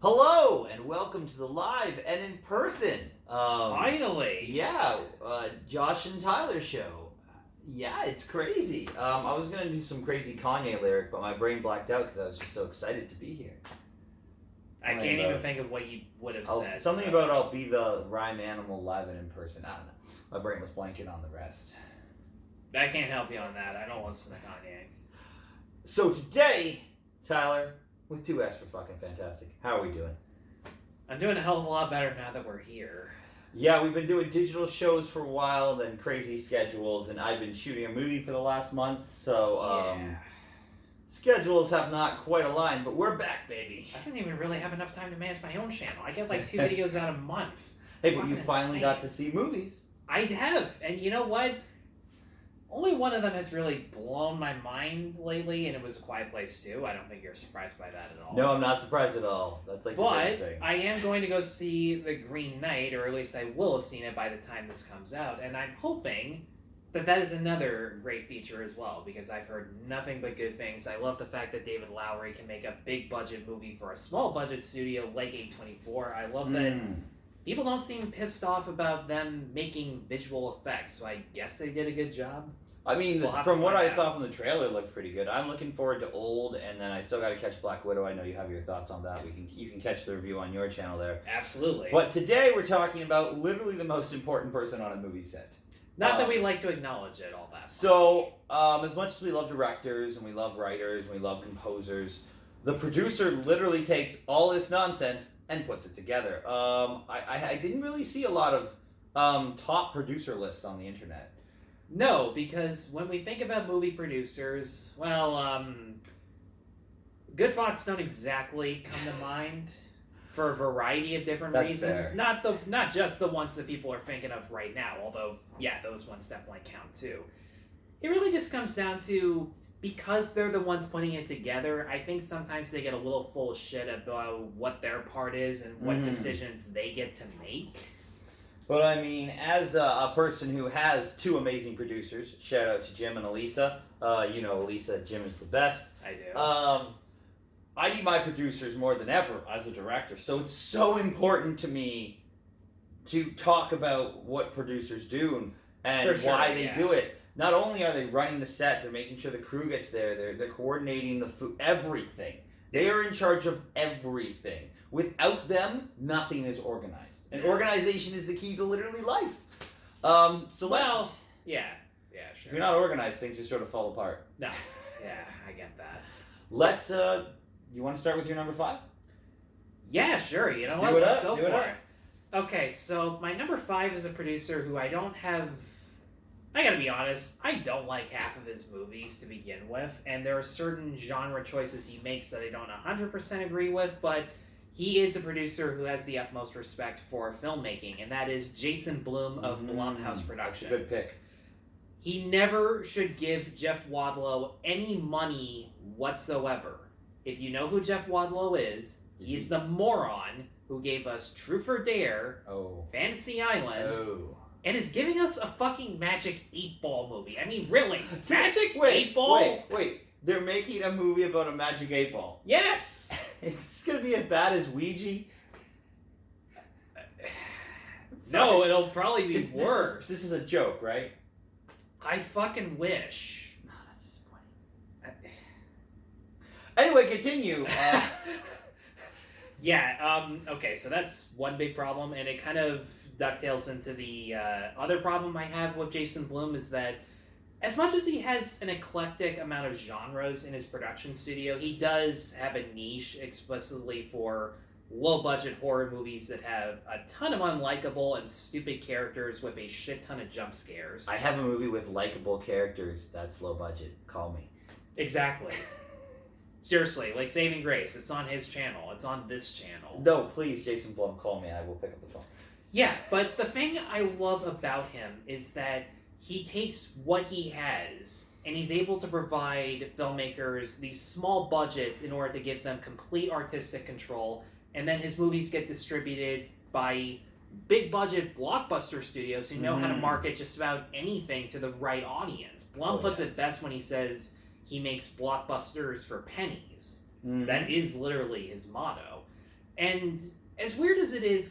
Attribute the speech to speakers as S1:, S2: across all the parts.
S1: Hello, and welcome to the live and in person.
S2: Finally!
S1: Yeah, Josh and Tyler show. Yeah, it's crazy. I was going to do some crazy Kanye lyric, but my brain blacked out because I was just so excited to be here.
S2: I can't even think of what you would have said.
S1: Something about I'll be the rhyme animal live and in person. I don't know. My brain was blanking on the rest.
S2: I can't help you on that. I don't listen to Kanye.
S1: So today, Tyler, with 2S for fucking fantastic. How are we doing?
S2: I'm doing a hell of a lot better now that we're here.
S1: Yeah, we've been doing digital shows for a while, then crazy schedules, and I've been shooting a movie for the last month, so schedules have not quite aligned, but we're back, baby.
S2: I didn't even really have enough time to manage my own channel. I get like 2 videos out a month.
S1: Hey, but you finally got to see movies.
S2: I have, and you know what? Only one of them has really blown my mind lately, and it was A Quiet Place 2. I don't think you're surprised by that at all.
S1: No, I'm not surprised at all. That's like a great thing.
S2: I am going to go see The Green Knight, or at least I will have seen it by the time this comes out, and I'm hoping that is another great feature as well, because I've heard nothing but good things. I love the fact that David Lowery can make a big-budget movie for a small-budget studio like A24. I love that people don't seem pissed off about them making visual effects, so I guess they did a good job.
S1: I mean, from what I saw from the trailer, it looked pretty good. I'm looking forward to Old, and then I still got to catch Black Widow. I know you have your thoughts on that. You can catch the review on your channel there.
S2: Absolutely.
S1: But today we're talking about literally the most important person on a movie set.
S2: Not that we like to acknowledge it all that much.
S1: So, as much as we love directors, and we love writers, and we love composers, the producer literally takes all this nonsense and puts it together. I didn't really see a lot of top producer lists on the internet.
S2: No, because when we think about movie producers, well, good thoughts don't exactly come to mind for a variety of different reasons.
S1: Fair.
S2: Not just the ones that people are thinking of right now, although, yeah, those ones definitely count too. It really just comes down to, because they're the ones putting it together, I think sometimes they get a little full of shit about what their part is and what decisions they get to make.
S1: But I mean, as a person who has two amazing producers, shout out to Jim and Elisa. You know, Elisa, Jim is the best.
S2: I do.
S1: I need my producers more than ever as a director. So it's so important to me to talk about what producers do and why they do it. Not only are they running the set, they're making sure the crew gets there, they're coordinating the food, everything. They are in charge of everything. Without them, nothing is organized. And organization is the key to literally life.
S2: Yeah, sure.
S1: If you're not organized, things just sort of fall apart.
S2: No, yeah, I get that.
S1: Let's, you want to start with your number 5?
S2: Yeah, sure. You know what? Let's go for it. Okay, so my number 5 is a producer who I gotta be honest, I don't like half of his movies to begin with, and there are certain genre choices he makes that I don't 100% agree with, but he is a producer who has the utmost respect for filmmaking, and that is Jason Blum of Blumhouse Productions.
S1: That's a good pick.
S2: He never should give Jeff Wadlow any money whatsoever. If you know who Jeff Wadlow is, he's the moron who gave us Truth or Dare, Fantasy Island, and is giving us a fucking Magic 8-Ball movie. I mean, really? Magic 8-Ball?
S1: Wait. They're making a movie about a Magic 8-Ball.
S2: Yes!
S1: Is this going to be as bad as Ouija?
S2: No, it'll probably be worse.
S1: This is a joke, right?
S2: I fucking wish.
S1: No, that's disappointing. Anyway, continue.
S2: Okay, so that's one big problem, and it kind of ducktails into the other problem I have with Jason Blum is that as much as he has an eclectic amount of genres in his production studio, he does have a niche explicitly for low-budget horror movies that have a ton of unlikable and stupid characters with a shit ton of jump scares.
S1: I have a movie with likable characters that's low budget. Call me.
S2: Exactly. Seriously, like Saving Grace. It's on his channel. It's on this channel.
S1: No, please, Jason Blum, call me. I will pick up the phone.
S2: Yeah, but the thing I love about him is that he takes what he has and he's able to provide filmmakers these small budgets in order to give them complete artistic control, and then his movies get distributed by big budget blockbuster studios who know how to market just about anything to the right audience. Blum puts it best when he says he makes blockbusters for pennies. That is literally his motto. And as weird as it is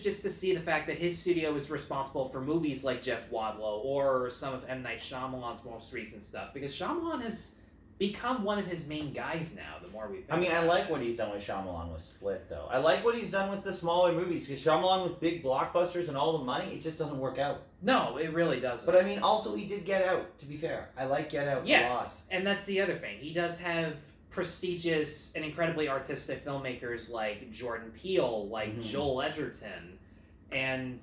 S2: just to see the fact that his studio is responsible for movies like Jeff Wadlow or some of M. Night Shyamalan's most recent stuff, because Shyamalan has become one of his main guys now, the more we've
S1: I mean, I like what he's done with Shyamalan with Split, though. I like what he's done with the smaller movies, because Shyamalan with big blockbusters and all the money, it just doesn't work out.
S2: No, it really doesn't.
S1: But I mean, also, he did Get Out, to be fair. I like Get Out a lot.
S2: Yes, and that's the other thing. He does have prestigious and incredibly artistic filmmakers like Jordan Peele, like Joel Edgerton, and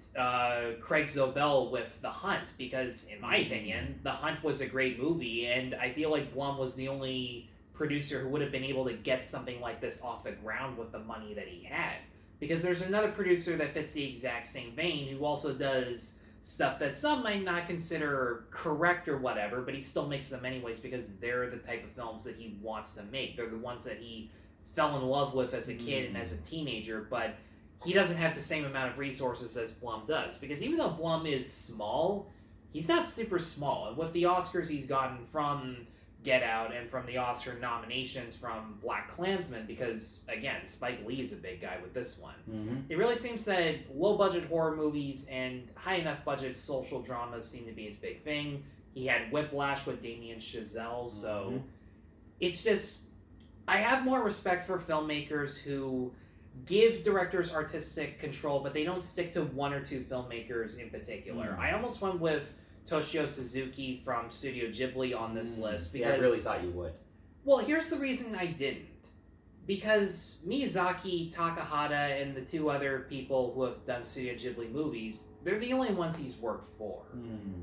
S2: Craig Zobel with The Hunt, because in my opinion, The Hunt was a great movie, and I feel like Blum was the only producer who would have been able to get something like this off the ground with the money that he had. Because there's another producer that fits the exact same vein who also does stuff that some might not consider correct or whatever, but he still makes them anyways because they're the type of films that he wants to make. They're the ones that he fell in love with as a kid and as a teenager, but he doesn't have the same amount of resources as Blum does. Because even though Blum is small, he's not super small. And with the Oscars he's gotten from Get Out and from the Oscar nominations from BlacKkKlansman, because, again, Spike Lee is a big guy with this one. It really seems that low-budget horror movies and high-enough-budget social dramas seem to be his big thing. He had Whiplash with Damien Chazelle, so it's just... I have more respect for filmmakers who give directors artistic control, but they don't stick to one or two filmmakers in particular. I almost went with Toshio Suzuki from Studio Ghibli on this list because...
S1: Yeah, I really thought you would.
S2: Well, here's the reason I didn't. Because Miyazaki, Takahata, and the two other people who have done Studio Ghibli movies, they're the only ones he's worked for.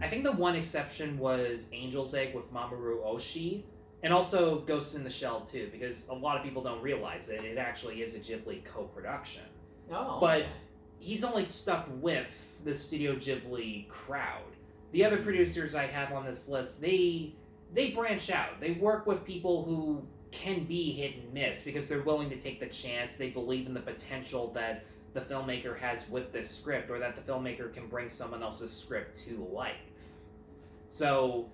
S2: I think the one exception was Angel's Egg with Mamoru Oshii, and also Ghost in the Shell too, because a lot of people don't realize that it actually is a Ghibli co-production. But he's only stuck with the Studio Ghibli crowd. The other producers I have on this list, they branch out. They work with people who can be hit and miss because they're willing to take the chance. They believe in the potential that the filmmaker has with this script, or that the filmmaker can bring someone else's script to life. So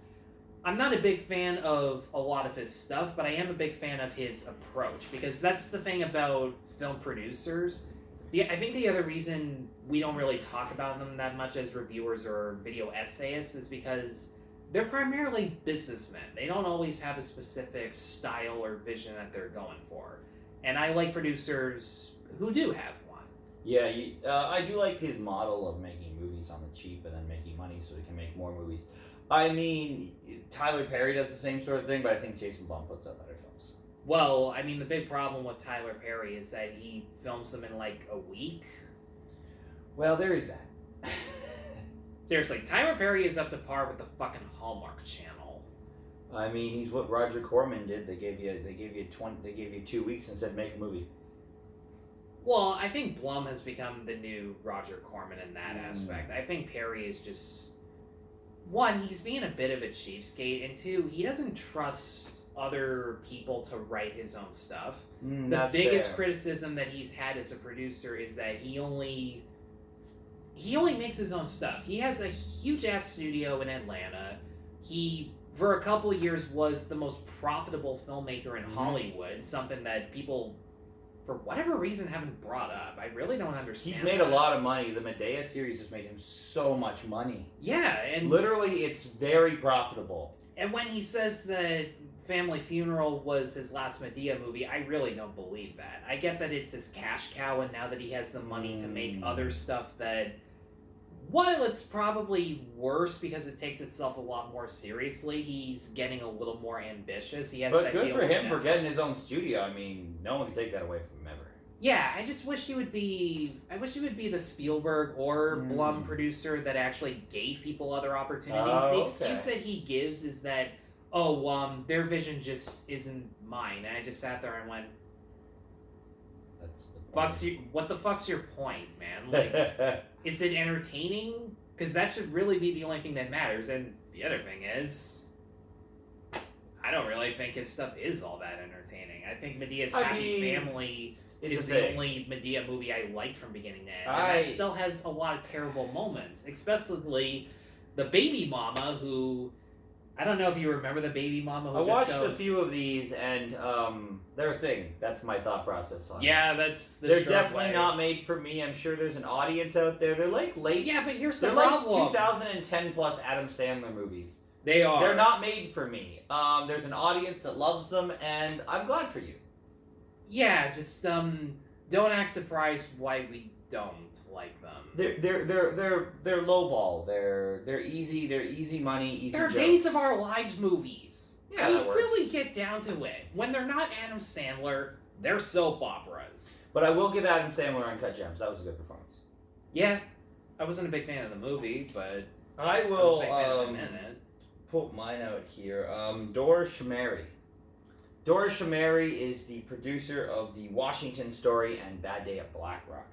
S2: I'm not a big fan of a lot of his stuff, but I am a big fan of his approach, because that's the thing about film producers. I think the other reason we don't really talk about them that much as reviewers or video essayists is because they're primarily businessmen. They don't always have a specific style or vision that they're going for. And I like producers who do have one.
S1: Yeah, I do like his model of making movies on the cheap and then making money so he can make more movies. I mean, Tyler Perry does the same sort of thing, but I think Jason Blum puts out better films.
S2: Well, I mean, the big problem with Tyler Perry is that he films them in like a week.
S1: Well, there is that.
S2: Seriously, Tyler Perry is up to par with the fucking Hallmark Channel.
S1: I mean, he's what Roger Corman did. They gave you 2 weeks and said make a movie.
S2: Well, I think Blum has become the new Roger Corman in that aspect. I think Perry is just, one, he's being a bit of a cheapskate, and two, he doesn't trust other people to write his own stuff. The biggest criticism that he's had as a producer is that he only makes his own stuff. He has a huge ass studio in Atlanta. He, for a couple of years, was the most profitable filmmaker in Hollywood, something that people, for whatever reason, haven't brought up. I really don't understand.
S1: He's made a lot of money. The Medea series has made him so much money.
S2: Yeah, and
S1: literally, it's very profitable.
S2: And when he says that Family Funeral was his last Medea movie, I really don't believe that. I get that it's his cash cow, and now that he has the money to make other stuff that, while it's probably worse because it takes itself a lot more seriously, he's getting a little more ambitious. He has
S1: but
S2: that
S1: good
S2: deal
S1: for
S2: with
S1: him for
S2: Netflix.
S1: getting his own studio. I mean, no one can take that away from him ever.
S2: Yeah, I just wish he would be. I wish he would be the Spielberg or Blum producer that actually gave people other opportunities. The excuse that he gives is that, their vision just isn't mine. And I just sat there and went,
S1: That's the
S2: what the fuck's your point, man? Like, is it entertaining? Because that should really be the only thing that matters. And the other thing is, I don't really think his stuff is all that entertaining. I think Medea's Happy Family is the only Medea movie I liked from beginning to end. And that still has a lot of terrible moments. Especially the baby mama who, I don't know if you remember the baby mama who
S1: I watched a few of these, and they're a thing. That's my thought process on it.
S2: Yeah, that's
S1: they're definitely not made for me. I'm sure there's an audience out there. They're like late.
S2: Yeah, but here's the
S1: problem.
S2: They're
S1: like 2010 plus Adam Sandler movies.
S2: They are.
S1: They're not made for me. There's an audience that loves them, and I'm glad for you.
S2: Yeah, just don't act surprised why we don't like them.
S1: They're lowball. They're easy money, easy.
S2: They're
S1: jokes.
S2: Days of Our Lives movies.
S1: Yeah,
S2: you really get down to it. When they're not Adam Sandler, they're soap operas.
S1: But I will give Adam Sandler Uncut Gems. That was a good performance.
S2: Yeah, I wasn't a big fan of the movie, but
S1: I will
S2: I was a big fan of him in it.
S1: Put mine out here. Dora Shamari. Dora Shamari is the producer of The Washington Story and Bad Day at Blackrock.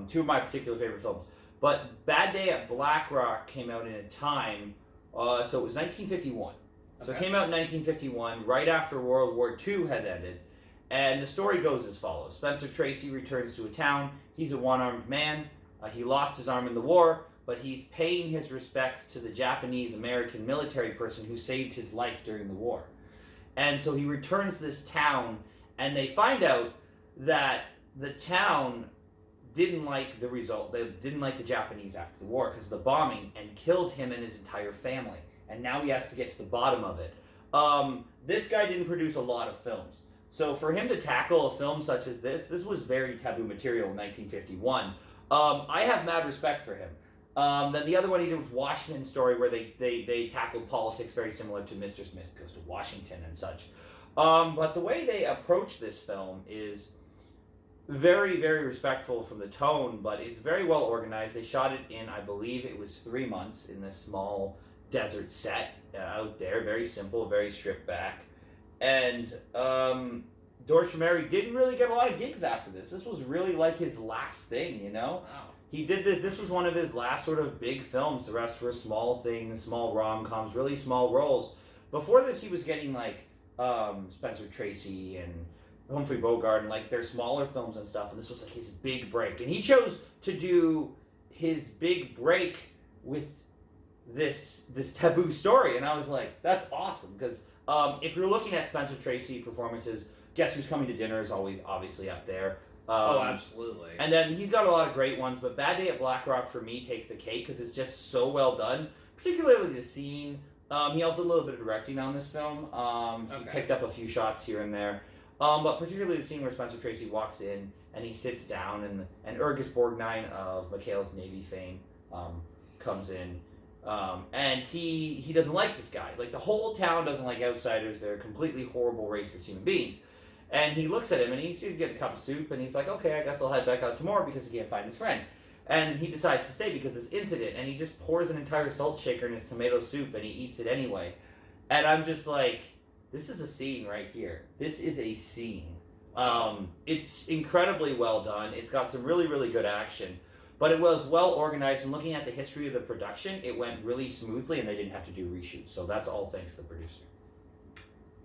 S1: Two of my particular favorite films. But Bad Day at Blackrock came out in a time, so it was 1951. So it came out in 1951, right after World War II had ended. And the story goes as follows. Spencer Tracy returns to a town. He's a one-armed man. He lost his arm in the war, but he's paying his respects to the Japanese-American military person who saved his life during the war. And so he returns to this town, and they find out that the town didn't like the result. They didn't like the Japanese after the war because of the bombing, and killed him and his entire family. And now he has to get to the bottom of it. This guy didn't produce a lot of films. So for him to tackle a film such as this was very taboo material in 1951. I have mad respect for him. Then the other one he did was Washington Story, where they tackled politics very similar to Mr. Smith Goes to Washington and such. But the way they approach this film is very, very respectful from the tone, but it's very well organized. They shot it in, I believe it was 3 months in this small desert set out there. Very simple, very stripped back. And Dora Shamari didn't really get a lot of gigs after this. This was really like his last thing, you know?
S2: Wow.
S1: He did this. This was one of his last sort of big films. The rest were small things, small rom-coms, really small roles. Before this, he was getting like Spencer Tracy and Humphrey Bogart and like their smaller films and stuff. And this was like his big break. And he chose to do his big break with this taboo story. And I was like, that's awesome. Because if you're looking at Spencer Tracy performances, Guess Who's Coming to Dinner is always obviously up there.
S2: Absolutely.
S1: And then he's got a lot of great ones, but Bad Day at Blackrock for me takes the cake because it's just so well done, particularly the scene. He also did a little bit of directing on this film. He picked up a few shots here and there. But particularly the scene where Spencer Tracy walks in and he sits down and Urgis Borgnine of McHale's Navy fame comes in. And he doesn't like this guy. Like the whole town doesn't like outsiders. They're completely horrible, racist human beings. And he looks at him and he's going to get a cup of soup and he's like, okay, I guess I'll head back out tomorrow because he can't find his friend. And he decides to stay because of this incident, and he just pours an entire salt shaker in his tomato soup and he eats it anyway. And I'm just like, this is a scene right here. This is a scene. It's incredibly well done. It's got some really, really good action. But it was well organized, and looking at the history of the production, it went really smoothly and they didn't have to do reshoots. So that's all thanks to the producer.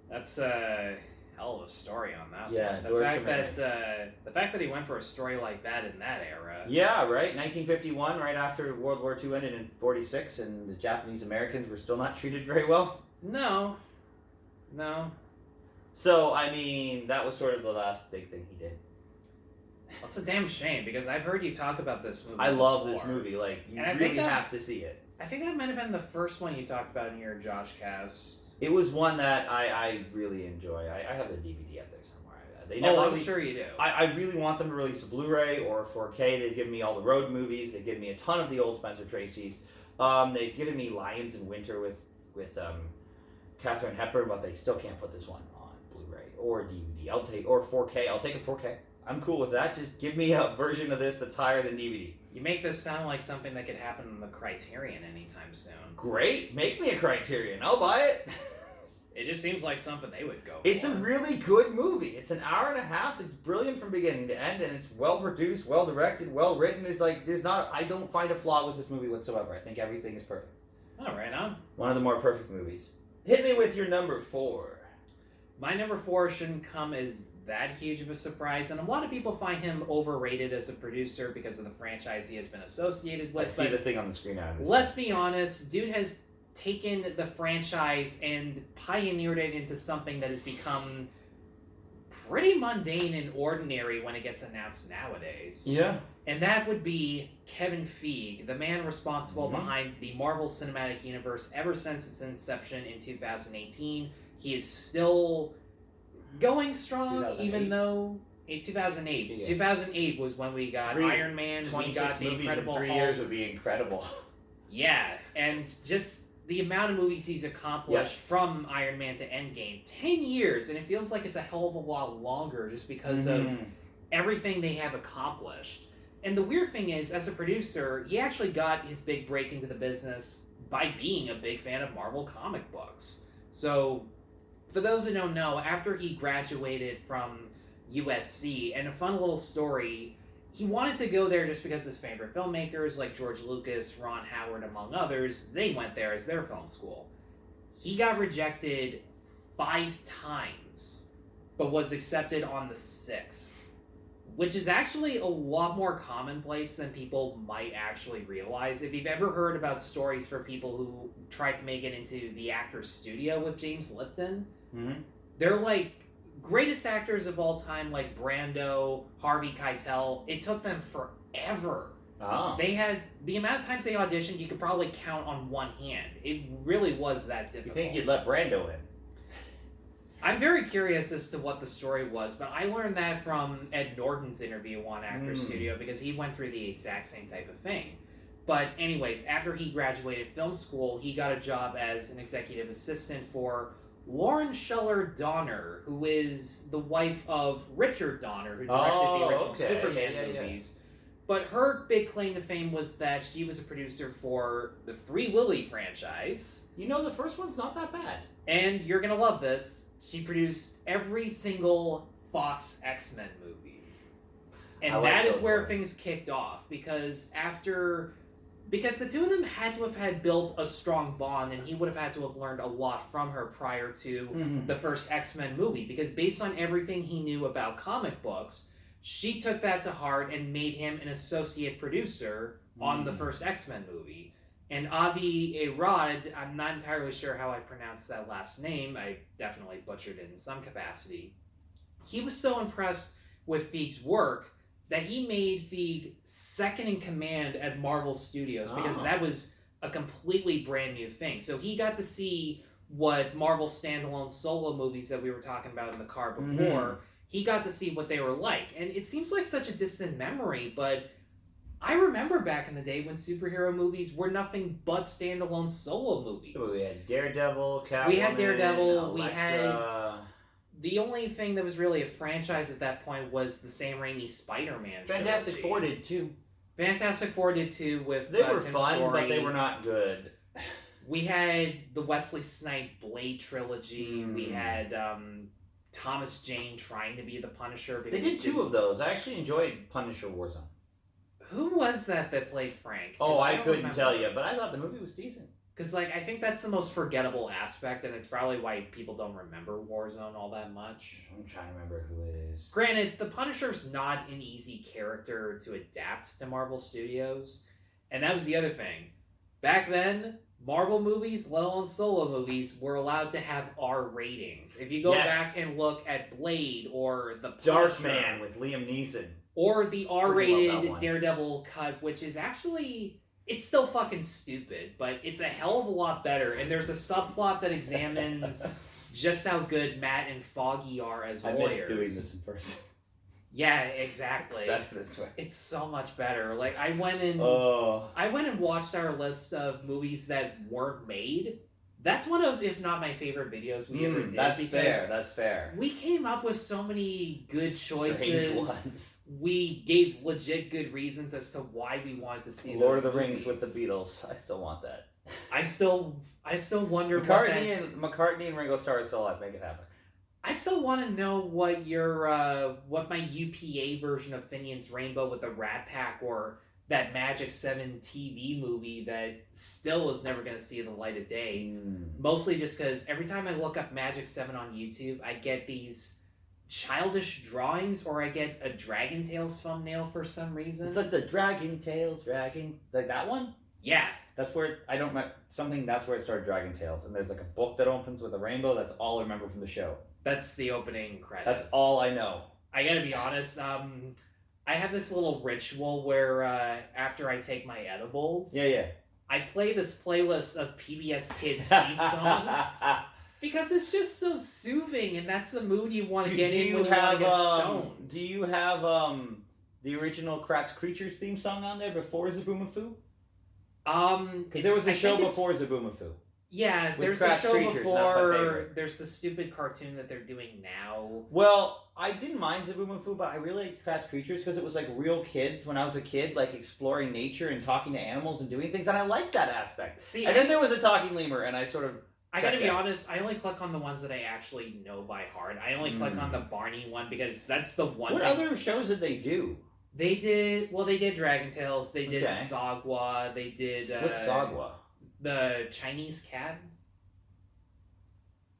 S2: That's a hell of a story on that.
S1: Yeah,
S2: the fact that he went for a story like that in that era.
S1: Yeah, right. 1951, right after World War II ended in 46, and the Japanese Americans were still not treated very well.
S2: No.
S1: So, I mean, that was sort of the last big thing he did.
S2: That's a damn shame, because I've heard you talk about this movie
S1: I love
S2: before.
S1: this movie. Like, you
S2: And
S1: really have to see it.
S2: I think that might have been the first one you talked about in your Josh cast.
S1: It was one that I really enjoy. I have the DVD out there somewhere. They never
S2: I'm sure you do.
S1: I really want them to release a Blu-ray or a 4K. They've given me all the road movies. They've given me a ton of the old Spencer Tracy's. They've given me Lions in Winter with Katharine Hepburn, but they still can't put this one on Blu-ray or DVD. Or 4K. I'll take a 4K. I'm cool with that. Just give me a version of this that's higher than DVD.
S2: You make this sound like something that could happen in the Criterion anytime soon.
S1: Great. Make me a Criterion. I'll buy it.
S2: It just seems like something they would go
S1: It's
S2: for.
S1: a really good movie. It's an hour and a half. It's brilliant from beginning to end, and it's well produced, well directed, well written. It's like I don't find a flaw with this movie whatsoever. I think everything is perfect.
S2: Oh, right on.
S1: One of the more perfect movies. Hit me with your number 4.
S2: My number 4 shouldn't come as that huge of a surprise, and a lot of people find him overrated as a producer because of the franchise he has been associated with.
S1: I see the thing on the screen now.
S2: Let's be honest, dude has taken the franchise and pioneered it into something that has become pretty mundane and ordinary when it gets announced nowadays.
S1: Yeah.
S2: And that would be Kevin Feige, the man responsible behind the Marvel Cinematic Universe ever since its inception in 2018. He is still going strong, even though... 2008. Yeah. 2008 was when we got Iron Man, we got the Incredible Hulk.
S1: 3 years would be incredible.
S2: Yeah, and just the amount of movies he's accomplished from Iron Man to Endgame. 10 years, and it feels like it's a hell of a lot longer just because of everything they have accomplished. And the weird thing is, as a producer, he actually got his big break into the business by being a big fan of Marvel comic books. So, for those who don't know, after he graduated from USC, and a fun little story, he wanted to go there just because his favorite filmmakers like George Lucas, Ron Howard, among others, they went there as their film school. He got rejected 5 times, but was accepted on the 6th, which is actually a lot more commonplace than people might actually realize. If you've ever heard about stories for people who tried to make it into the actor's studio with James Lipton, they're like greatest actors of all time, like Brando, Harvey Keitel. It took them forever. They had the amount of times they auditioned, you could probably count on one hand. It really was that difficult.
S1: You think you'd let Brando in?
S2: I'm very curious as to what the story was, but I learned that from Ed Norton's interview on Actors Studio because he went through the exact same type of thing. But anyways, after he graduated film school, he got a job as an executive assistant for Lauren Shuller Donner, who is the wife of Richard Donner, who directed the original Superman movies. But her big claim to fame was that she was a producer for the Free Willy franchise.
S1: You know, the first one's not that bad.
S2: And you're going to love this. She produced every single Fox X-Men movie. And that is where things kicked off, because the two of them had to have had built a strong bond, and he would have had to have learned a lot from her prior to the first X-Men movie, because based on everything he knew about comic books, she took that to heart and made him an associate producer on the first X-Men movie. And Avi Arad, I'm not entirely sure how I pronounced that last name, I definitely butchered it in some capacity. He was so impressed with Feige's work that he made Feige second in command at Marvel Studios, because that was a completely brand new thing. So he got to see what Marvel standalone solo movies that we were talking about in the car before, he got to see what they were like. And it seems like such a distant memory, but I remember back in the day when superhero movies were nothing but standalone solo movies.
S1: We had Daredevil, Catwoman,
S2: we had Daredevil,
S1: Elektra.
S2: we had... The only thing that was really a franchise at that point was the Sam Raimi Spider-Man
S1: Fantastic
S2: trilogy.
S1: Four did too.
S2: Fantastic Four did too with
S1: They were
S2: Tim
S1: fun,
S2: Story.
S1: but they were not good.
S2: We had the Wesley Snipes Blade trilogy. We had Thomas Jane trying to be the Punisher.
S1: They did 2 of those. I actually enjoyed Punisher Warzone.
S2: Who was that played Frank?
S1: Oh, I couldn't tell you, but I thought the movie was decent.
S2: Because, like, I think that's the most forgettable aspect, and it's probably why people don't remember Warzone all that much.
S1: I'm trying to remember who it is.
S2: Granted, the Punisher's not an easy character to adapt to Marvel Studios, and that was the other thing. Back then, Marvel movies, let alone solo movies, were allowed to have R ratings. If you go back and look at Blade or the Punisher,
S1: Darkman with Liam Neeson,
S2: or the R-rated Daredevil cut, which is actually... It's still fucking stupid, but it's a hell of a lot better. And there's a subplot that examines just how good Matt and Foggy are as lawyers.
S1: I miss doing this in person.
S2: Yeah, exactly.
S1: Better this way.
S2: It's so much better. Like, I went and watched our list of movies that weren't made. That's one of, if not my favorite videos we ever did.
S1: That's fair.
S2: We came up with so many good choices.
S1: Strange ones.
S2: We gave legit good reasons as to why we wanted to see
S1: Lord of the Rings with the Beatles. I still want that.
S2: I still wonder
S1: McCartney and Ringo Starr are still alive. Make it happen.
S2: I still want to know what what my UPA version of Finian's Rainbow with the Rat Pack, or that Magic 7 TV movie that still is never going to see the light of day. Mostly just because every time I look up Magic 7 on YouTube, I get these childish drawings, or I get a Dragon Tales thumbnail for some reason.
S1: It's like the Dragon Tales, like that one?
S2: Yeah.
S1: That's where I don't remember something. That's where it started Dragon Tales, and there's like a book that opens with a rainbow. That's all I remember from the show.
S2: That's the opening credits.
S1: That's all I know.
S2: I gotta be honest. I have this little ritual where after I take my edibles, I play this playlist of PBS Kids theme songs because it's just so soothing, and that's the mood you want to get in when you want to get stoned.
S1: Do you have the original Kratz Creatures theme song on there before Zaboomafoo? Because there was a show before Zaboomafoo.
S2: Yeah, there's a show before. There's the stupid cartoon that they're doing now.
S1: Well, I didn't mind Zaboomafoo, but I really liked Kratz Creatures because it was like real kids when I was a kid, like exploring nature and talking to animals and doing things, and I liked that aspect. And then there was a talking lemur, and I sort of.
S2: I gotta be honest, I only click on the ones that I actually know by heart. I only click on the Barney one because that's the one.
S1: What other shows did they do?
S2: They did Dragon Tales, they did Sagwa, they did...
S1: What's Sagwa?
S2: The Chinese cat.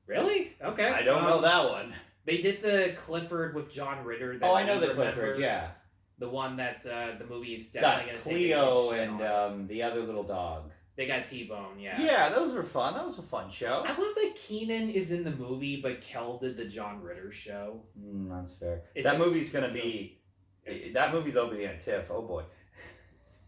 S2: Really? Okay.
S1: I don't know that one.
S2: They did the Clifford with John Ritter.
S1: I know the Clifford, yeah.
S2: The one that the movie is definitely going to take
S1: Cleo and the other little dog.
S2: They got T-Bone, yeah.
S1: Yeah, those were fun. That was a fun show.
S2: I love that Keenan is in the movie, but Kel did the John Ritter show.
S1: That's fair. That movie's going to be... That movie's opening at TIFF. Oh boy.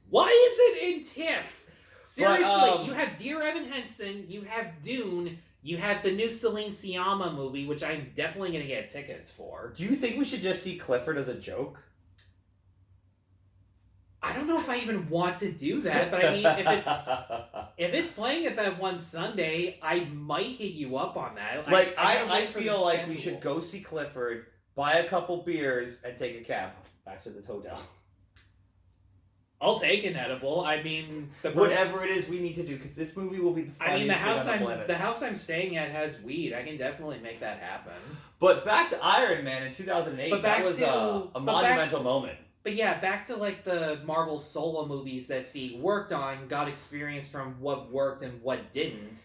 S2: Why is it in TIFF? Seriously, you have Dear Evan Hansen, you have Dune, you have the new Celine Sciamma movie, which I'm definitely going to get tickets for.
S1: Do you think we should just see Clifford as a joke?
S2: I don't know if I even want to do that, but I mean, if it's playing at that one Sunday, I might hit you up on that.
S1: I feel like we should go see Clifford, buy a couple beers, and take a cab back to the hotel.
S2: I'll take an edible. I mean,
S1: whatever it is we need to do, because this movie will be the funniest thing on
S2: the house I'm staying at has weed. I can definitely make that happen.
S1: But back to Iron Man in 2008, that was a monumental moment.
S2: But yeah, back to like the Marvel solo movies that Feige worked on, got experience from what worked and what didn't.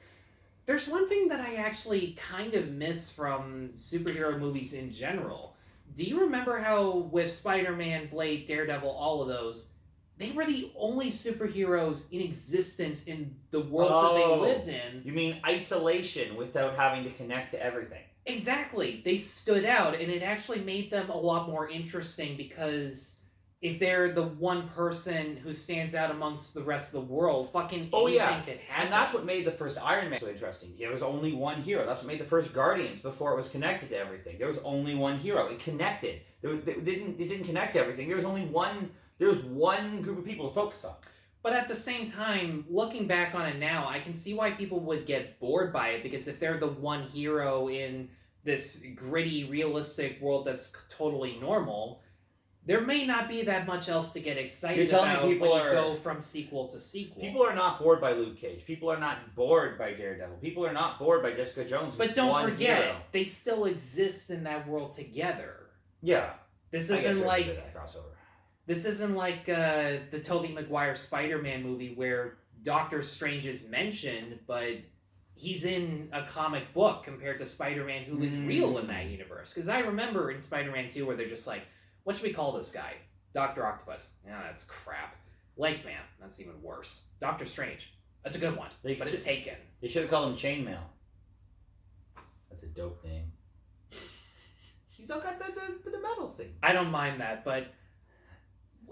S2: There's one thing that I actually kind of miss from superhero movies in general. Do you remember how with Spider-Man, Blade, Daredevil, all of those, they were the only superheroes in existence in the worlds that they lived in?
S1: You mean isolation without having to connect to everything?
S2: Exactly. They stood out, and it actually made them a lot more interesting because if they're the one person who stands out amongst the rest of the world, fucking anything could happen.
S1: And that's what made the first Iron Man so interesting. There was only one hero. That's what made the first Guardians before it was connected to everything. There was only one hero. It connected. It didn't connect to everything. There was only one. There was one group of people to focus on.
S2: But at the same time, looking back on it now, I can see why people would get bored by it, because if they're the one hero in this gritty, realistic world that's totally normal, there may not be that much else to get excited about when you go from sequel to sequel.
S1: People are not bored by Luke Cage. People are not bored by Daredevil. People are not bored by Jessica Jones.
S2: But don't forget, they still exist in that world together.
S1: Yeah.
S2: This isn't like the Tobey Maguire Spider-Man movie where Doctor Strange is mentioned, but he's in a comic book compared to Spider-Man, who is real in that universe. Because I remember in Spider-Man 2 where they're just like, what should we call this guy? Dr. Octopus. Yeah, that's crap. Legs Man. That's even worse. Doctor Strange. That's a good one, but it's taken.
S1: They should have called him Chainmail. That's a dope name. He's all got the metal thing.
S2: I don't mind that, but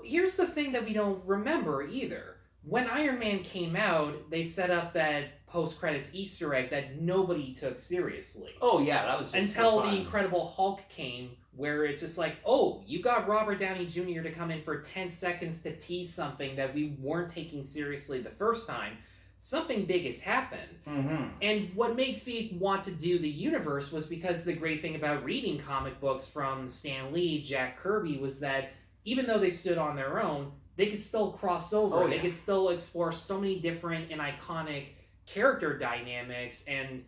S2: here's the thing that we don't remember either. When Iron Man came out, they set up that post-credits Easter egg that nobody took seriously.
S1: Oh yeah, that was just
S2: until the Incredible Hulk came, where it's just like, oh, you got Robert Downey Jr. to come in for 10 seconds to tease something that we weren't taking seriously the first time. Something big has happened.
S1: Mm-hmm.
S2: And what made Feige want to do the universe was because the great thing about reading comic books from Stan Lee, Jack Kirby, was that even though they stood on their own, they could still cross over.
S1: Oh, yeah.
S2: They could still explore so many different and iconic character dynamics and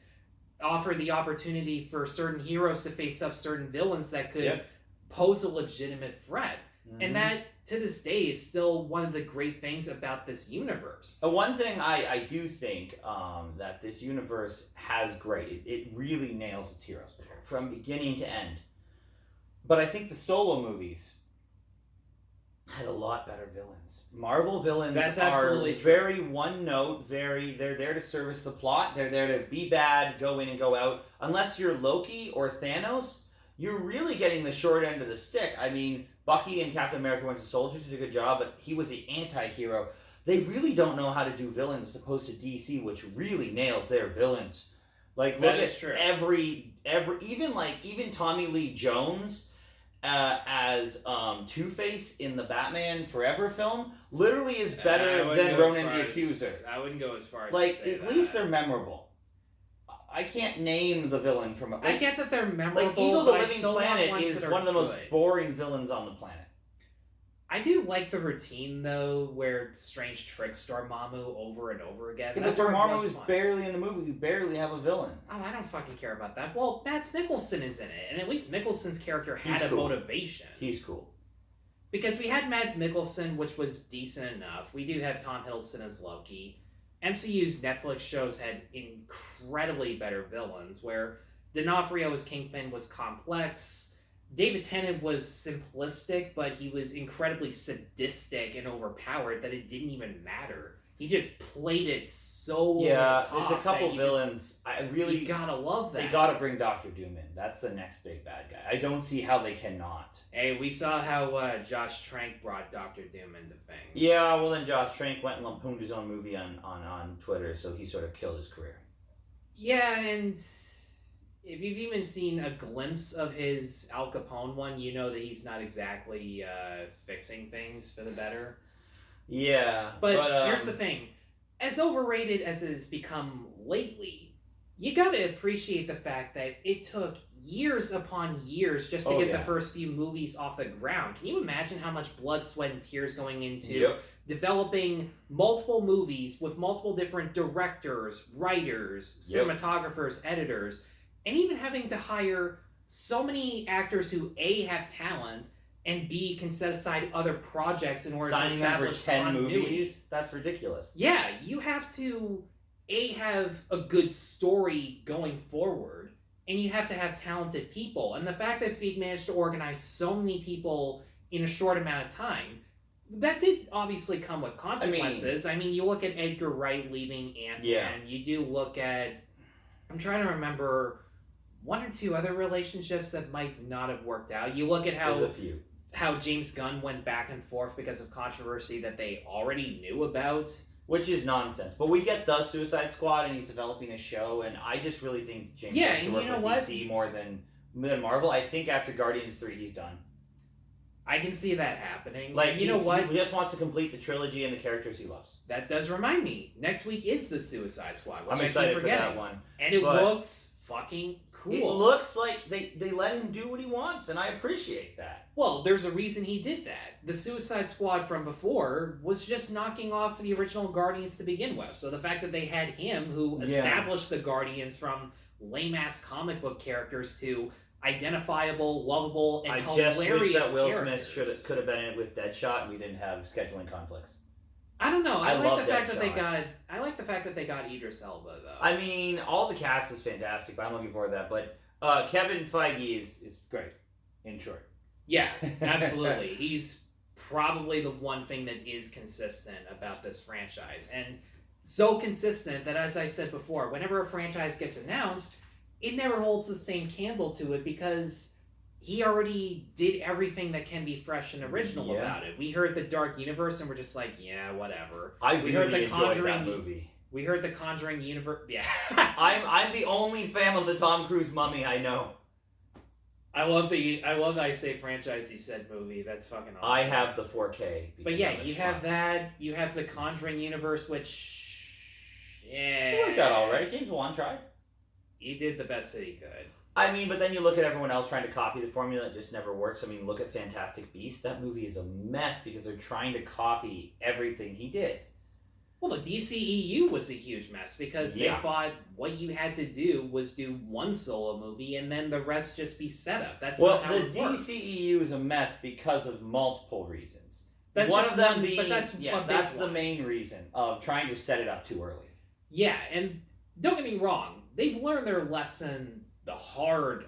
S2: offer the opportunity for certain heroes to face up certain villains that could pose a legitimate threat. Mm-hmm. And that, to this day, is still one of the great things about this universe.
S1: One thing I do think that this universe has great, it really nails its heroes from beginning to end. But I think the solo movies had a lot better villains. Marvel villains
S2: are
S1: very one note, they're there to service the plot, they're there to be bad, go in and go out. Unless you're Loki or Thanos, you're really getting the short end of the stick. I mean, Bucky and Captain America Winter Soldier did a good job, but he was the anti-hero. They really don't know how to do villains as opposed to DC, which really nails their villains. Like, look at even Tommy Lee Jones as Two-Face in the Batman Forever film literally is better than Ronan the Accuser.
S2: I wouldn't go as far as
S1: like,
S2: to say
S1: at least they're memorable. I can't name the villain from...
S2: I get that they're memorable,
S1: like, Eagle the Living Planet is one of the most boring villains on the planet.
S2: I do like the routine, though, where Strange tricks Dormammu over and over again.
S1: Yeah, but Dormammu is barely in the movie. You barely have a villain.
S2: Oh, I don't fucking care about that. Well, Mads Mikkelsen is in it, and at least Mikkelsen's character had motivation.
S1: He's cool.
S2: Because we had Mads Mikkelsen, which was decent enough. We do have Tom Hiddleston as Loki. MCU's Netflix shows had incredibly better villains, where D'Onofrio as Kingpin was complex. David Tennant was simplistic, but he was incredibly sadistic and overpowered that it didn't even matter. He just played it so over the top.
S1: There's a couple villains. You
S2: gotta love that.
S1: They gotta bring Dr. Doom in. That's the next big bad guy. I don't see how they cannot.
S2: Hey, we saw how Josh Trank brought Dr. Doom into things.
S1: Yeah, well then Josh Trank went and lampooned his own movie on Twitter, so he sort of killed his career.
S2: Yeah, and if you've even seen a glimpse of his Al Capone one, you know that he's not exactly fixing things for the better.
S1: Yeah.
S2: But here's the thing. As overrated as it has become lately, you gotta appreciate the fact that it took years upon years just to get the first few movies off the ground. Can you imagine how much blood, sweat, and tears going into developing multiple movies with multiple different directors, writers, cinematographers, editors, and even having to hire so many actors who A, have talent, and B, can set aside other projects in order to establish
S1: 10 movies? That's ridiculous.
S2: Yeah, you have to A, have a good story going forward, and you have to have talented people. And the fact that Feige managed to organize so many people in a short amount of time, that did obviously come with consequences. I mean you look at Edgar Wright leaving Ant-Man. You do look at... I'm trying to remember one or two other relationships that might not have worked out. You look at how James Gunn went back and forth because of controversy that they already knew about.
S1: Which is nonsense. But we get the Suicide Squad, and he's developing a show, and I just really think James Gunn should work with DC more than Marvel. I think after Guardians 3, he's done.
S2: I can see that happening.
S1: Like, you know what? He just wants to complete the trilogy and the characters he loves.
S2: That does remind me. Next week is the Suicide Squad, which
S1: I'm excited for that one.
S2: And it looks fucking cool.
S1: It looks like they let him do what he wants, and I appreciate that.
S2: Well, there's a reason he did that. The Suicide Squad from before was just knocking off the original Guardians to begin with. So the fact that they had him, who established the Guardians from lame-ass comic book characters to identifiable, lovable, and hilarious characters. I just wish that Will
S1: Smith could have been in it with Deadshot, and we didn't have scheduling conflicts.
S2: I don't know. I like the fact that they got Idris Elba, though.
S1: I mean, all the cast is fantastic, but I'm looking forward to that. But Kevin Feige is great, in short.
S2: Yeah, absolutely. He's probably the one thing that is consistent about this franchise. And so consistent that, as I said before, whenever a franchise gets announced, it never holds the same candle to it because he already did everything that can be fresh and original about it. We heard the Dark Universe and we're just like, yeah, whatever.
S1: We heard the Conjuring movie.
S2: We heard the Conjuring universe. Yeah.
S1: I'm the only fan of the Tom Cruise Mummy I know.
S2: I love that I say franchise, you said movie. That's fucking awesome.
S1: I have the 4K.
S2: But yeah, you have that. You have the Conjuring universe, which... Yeah.
S1: It worked out alright. James Wan tried.
S2: He did the best that he could.
S1: I mean, but then you look at everyone else trying to copy the formula, it just never works. I mean, look at Fantastic Beasts. That movie is a mess because they're trying to copy everything he did.
S2: Well, the DCEU was a huge mess because they thought what you had to do was do one solo movie and then the rest just be setup. That's not how it works.
S1: The DCEU is a mess because of multiple reasons.
S2: That's
S1: one
S2: just
S1: of them
S2: one,
S1: being,
S2: but that's
S1: the main reason of trying to set it up too early.
S2: Yeah, and don't get me wrong, they've learned their lesson the hard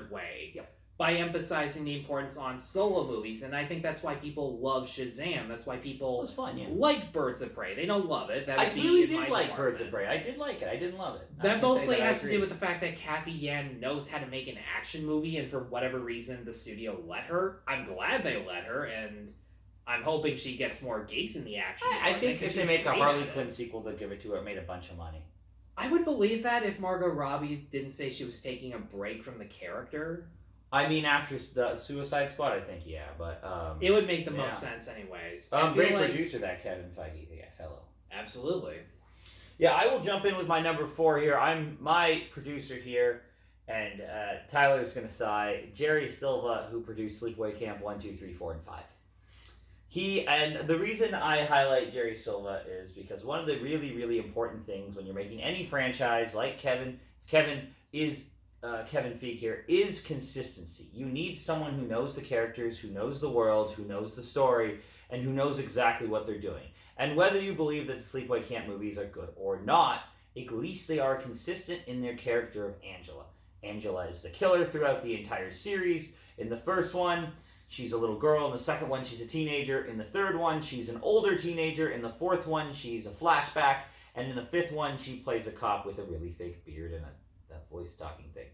S2: way.
S1: Yep.
S2: by emphasizing the importance on solo movies, and I think that's why people love Shazam. That's why people like Birds of Prey. They don't love it.
S1: I really did like Birds of Prey. I did like it. I didn't love it.
S2: That mostly has to do with the fact that Kathy Yan knows how to make an action movie, and for whatever reason, the studio let her. I'm glad they let her, and I'm hoping she gets more gigs in the action.
S1: I think if they make a Harley Quinn sequel, they'll give it to her. It made a bunch of money.
S2: I would believe that if Margot Robbie didn't say she was taking a break from the character.
S1: I mean, after the Suicide Squad, I think, yeah, but...
S2: it would make the most sense anyways.
S1: Great producer, that Kevin Feige, fellow.
S2: Absolutely.
S1: Yeah, I will jump in with my number 4 here. I'm my producer here, and Tyler's going to say Jerry Silva, who produced Sleepaway Camp 1, 2, 3, 4, and 5. And the reason I highlight Jerry Silva is because one of the really, really important things when you're making any franchise, like Kevin Feige here, is consistency. You need someone who knows the characters, who knows the world, who knows the story, and who knows exactly what they're doing. And whether you believe that the Sleepaway Camp movies are good or not, at least they are consistent in their character of Angela. Angela is the killer throughout the entire series. In the first one, she's a little girl. In the second one, she's a teenager. In the third one, she's an older teenager. In the fourth one, she's a flashback. And in the fifth one, she plays a cop with a really fake beard and that voice talking thing.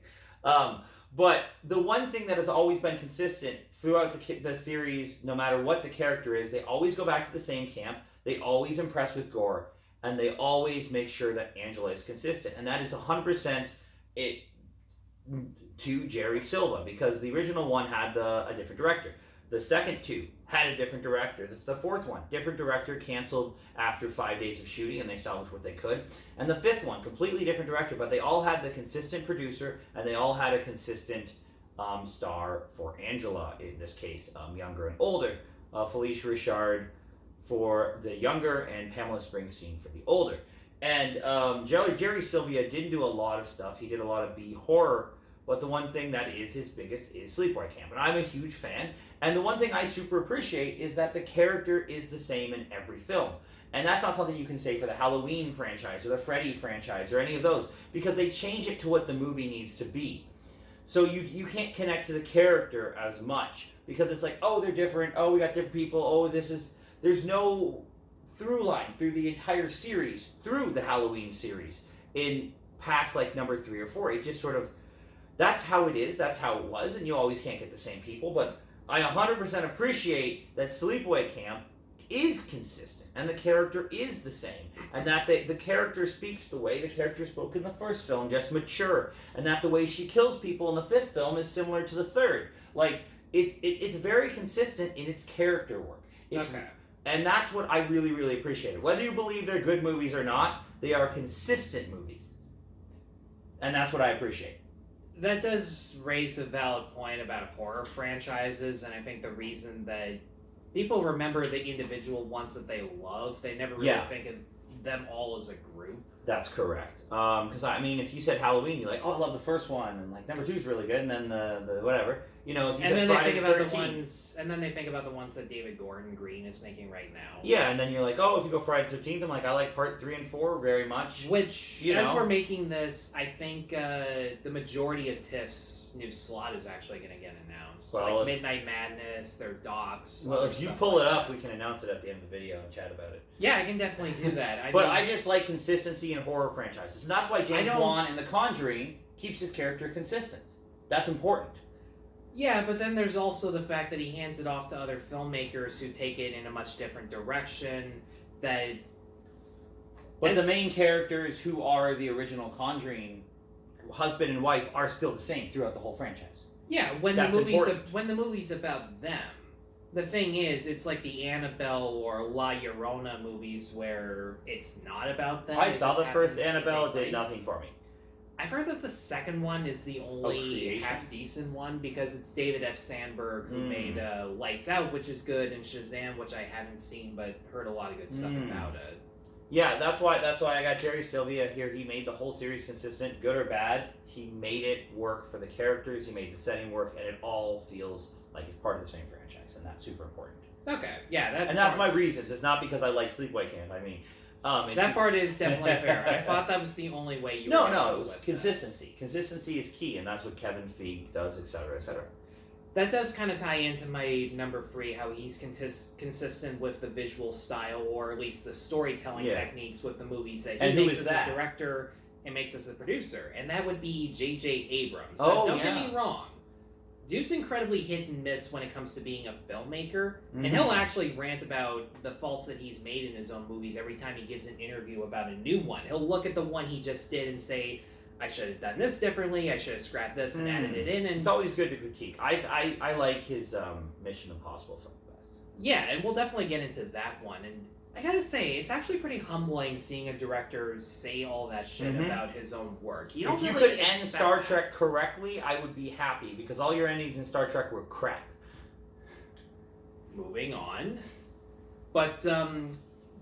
S1: But the one thing that has always been consistent throughout the series, no matter what the character is, they always go back to the same camp. They always impress with gore. And they always make sure that Angela is consistent. And that is 100% it to Jerry Silva, because the original one had a different director. The second two had a different director. The fourth one, different director, canceled after 5 days of shooting, and they salvaged what they could. And the fifth one, completely different director, but they all had the consistent producer, and they all had a consistent star for Angela, in this case, younger and older. Felicia Richard for the younger, and Pamela Springsteen for the older. And Jerry Silva didn't do a lot of stuff. He did a lot of B horror, but the one thing that is his biggest is Sleepaway Camp. And I'm a huge fan. And the one thing I super appreciate is that the character is the same in every film. And that's not something you can say for the Halloween franchise or the Freddy franchise or any of those, because they change it to what the movie needs to be. So you can't connect to the character as much, because it's like, oh, they're different. Oh, we got different people. Oh, there's no through line through the entire series, through the Halloween series, in past like number 3 or 4. It just sort of, that's how it is, that's how it was, and you always can't get the same people, but I 100% appreciate that Sleepaway Camp is consistent, and the character is the same, and that the character speaks the way the character spoke in the first film, just mature, and that the way she kills people in the fifth film is similar to the third. Like, it's very consistent in its character work.
S2: Okay.
S1: And that's what I really, really appreciated. Whether you believe they're good movies or not, they are consistent movies. And that's what I appreciate.
S2: That does raise a valid point about horror franchises, and I think the reason that people remember the individual ones that they love, they never really think of them all as a group.
S1: That's correct. Because, I mean, if you said Halloween, you're like, oh, I love the first one, and like number 2 is really good, and then the whatever. You know, if you said Friday the 13th.
S2: And then they think about the ones that David Gordon Green is making right now.
S1: Yeah, and then you're like, oh, if you go Friday the 13th, I'm like, I like part 3 and 4 very much.
S2: Which, we're making this, I think the majority of TIFF's new slot is actually going to get announced. Well, like Midnight Madness, their docs.
S1: Well, if you pull it up, we can announce it at the end of the video and chat about it.
S2: Yeah, I can definitely do that.
S1: I just like consistency in horror franchises. And that's why James Wan in The Conjuring keeps his character consistent. That's important.
S2: Yeah, but then there's also the fact that he hands it off to other filmmakers who take it in a much different direction. But
S1: the main characters who are the original Conjuring husband and wife are still the same throughout the whole franchise.
S2: Yeah, when the movie's about them. The thing is, it's like the Annabelle or La Llorona movies where it's not about them.
S1: I saw the first Annabelle, it did nothing for me.
S2: I've heard that the second one is the only half-decent one, because it's David F. Sandberg who made Lights Out, which is good, and Shazam, which I haven't seen but heard a lot of good stuff about it.
S1: Yeah, that's why I got Jerry Silva here. He made the whole series consistent, good or bad. He made it work for the characters, he made the setting work, and it all feels like it's part of the same franchise, and that's super important.
S2: Okay, yeah.
S1: That's my reasons. It's not because I like Sleepaway Camp. I mean...
S2: that part is definitely fair. I thought that was the only way you
S1: No, it was consistency. Consistency is key, and that's what Kevin Feige does, etc., etc.
S2: That does kind of tie into my number 3, how he's consistent with the visual style, or at least the storytelling techniques with the movies that he makes as a director and makes as a producer. And that would be J.J. Abrams. Now, don't get me wrong. Dude's incredibly hit and miss when it comes to being a filmmaker. And he'll actually rant about the faults that he's made in his own movies every time he gives an interview about a new one. He'll look at the one he just did and say, I should have done this differently. I should have scrapped this and added it in. And
S1: it's always good to critique. I like his Mission Impossible film best.
S2: Yeah, and we'll definitely get into that one. And I gotta say, it's actually pretty humbling seeing a director say all that shit about his own work.
S1: If you could end Star Trek correctly, I would be happy, because all your endings in Star Trek were crap.
S2: Moving on. But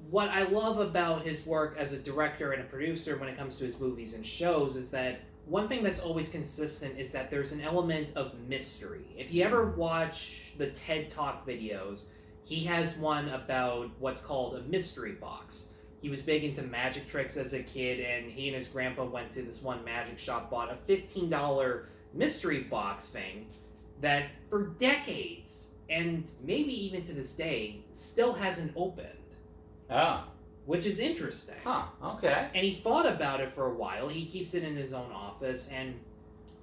S2: what I love about his work as a director and a producer when it comes to his movies and shows is that one thing that's always consistent is that there's an element of mystery. If you ever watch the TED Talk videos, he has one about what's called a mystery box. He was big into magic tricks as a kid, and he and his grandpa went to this one magic shop, bought a $15 mystery box thing that for decades, and maybe even to this day, still hasn't opened.
S1: Ah.
S2: Which is interesting.
S1: Huh, okay.
S2: And he thought about it for a while. He keeps it in his own office, and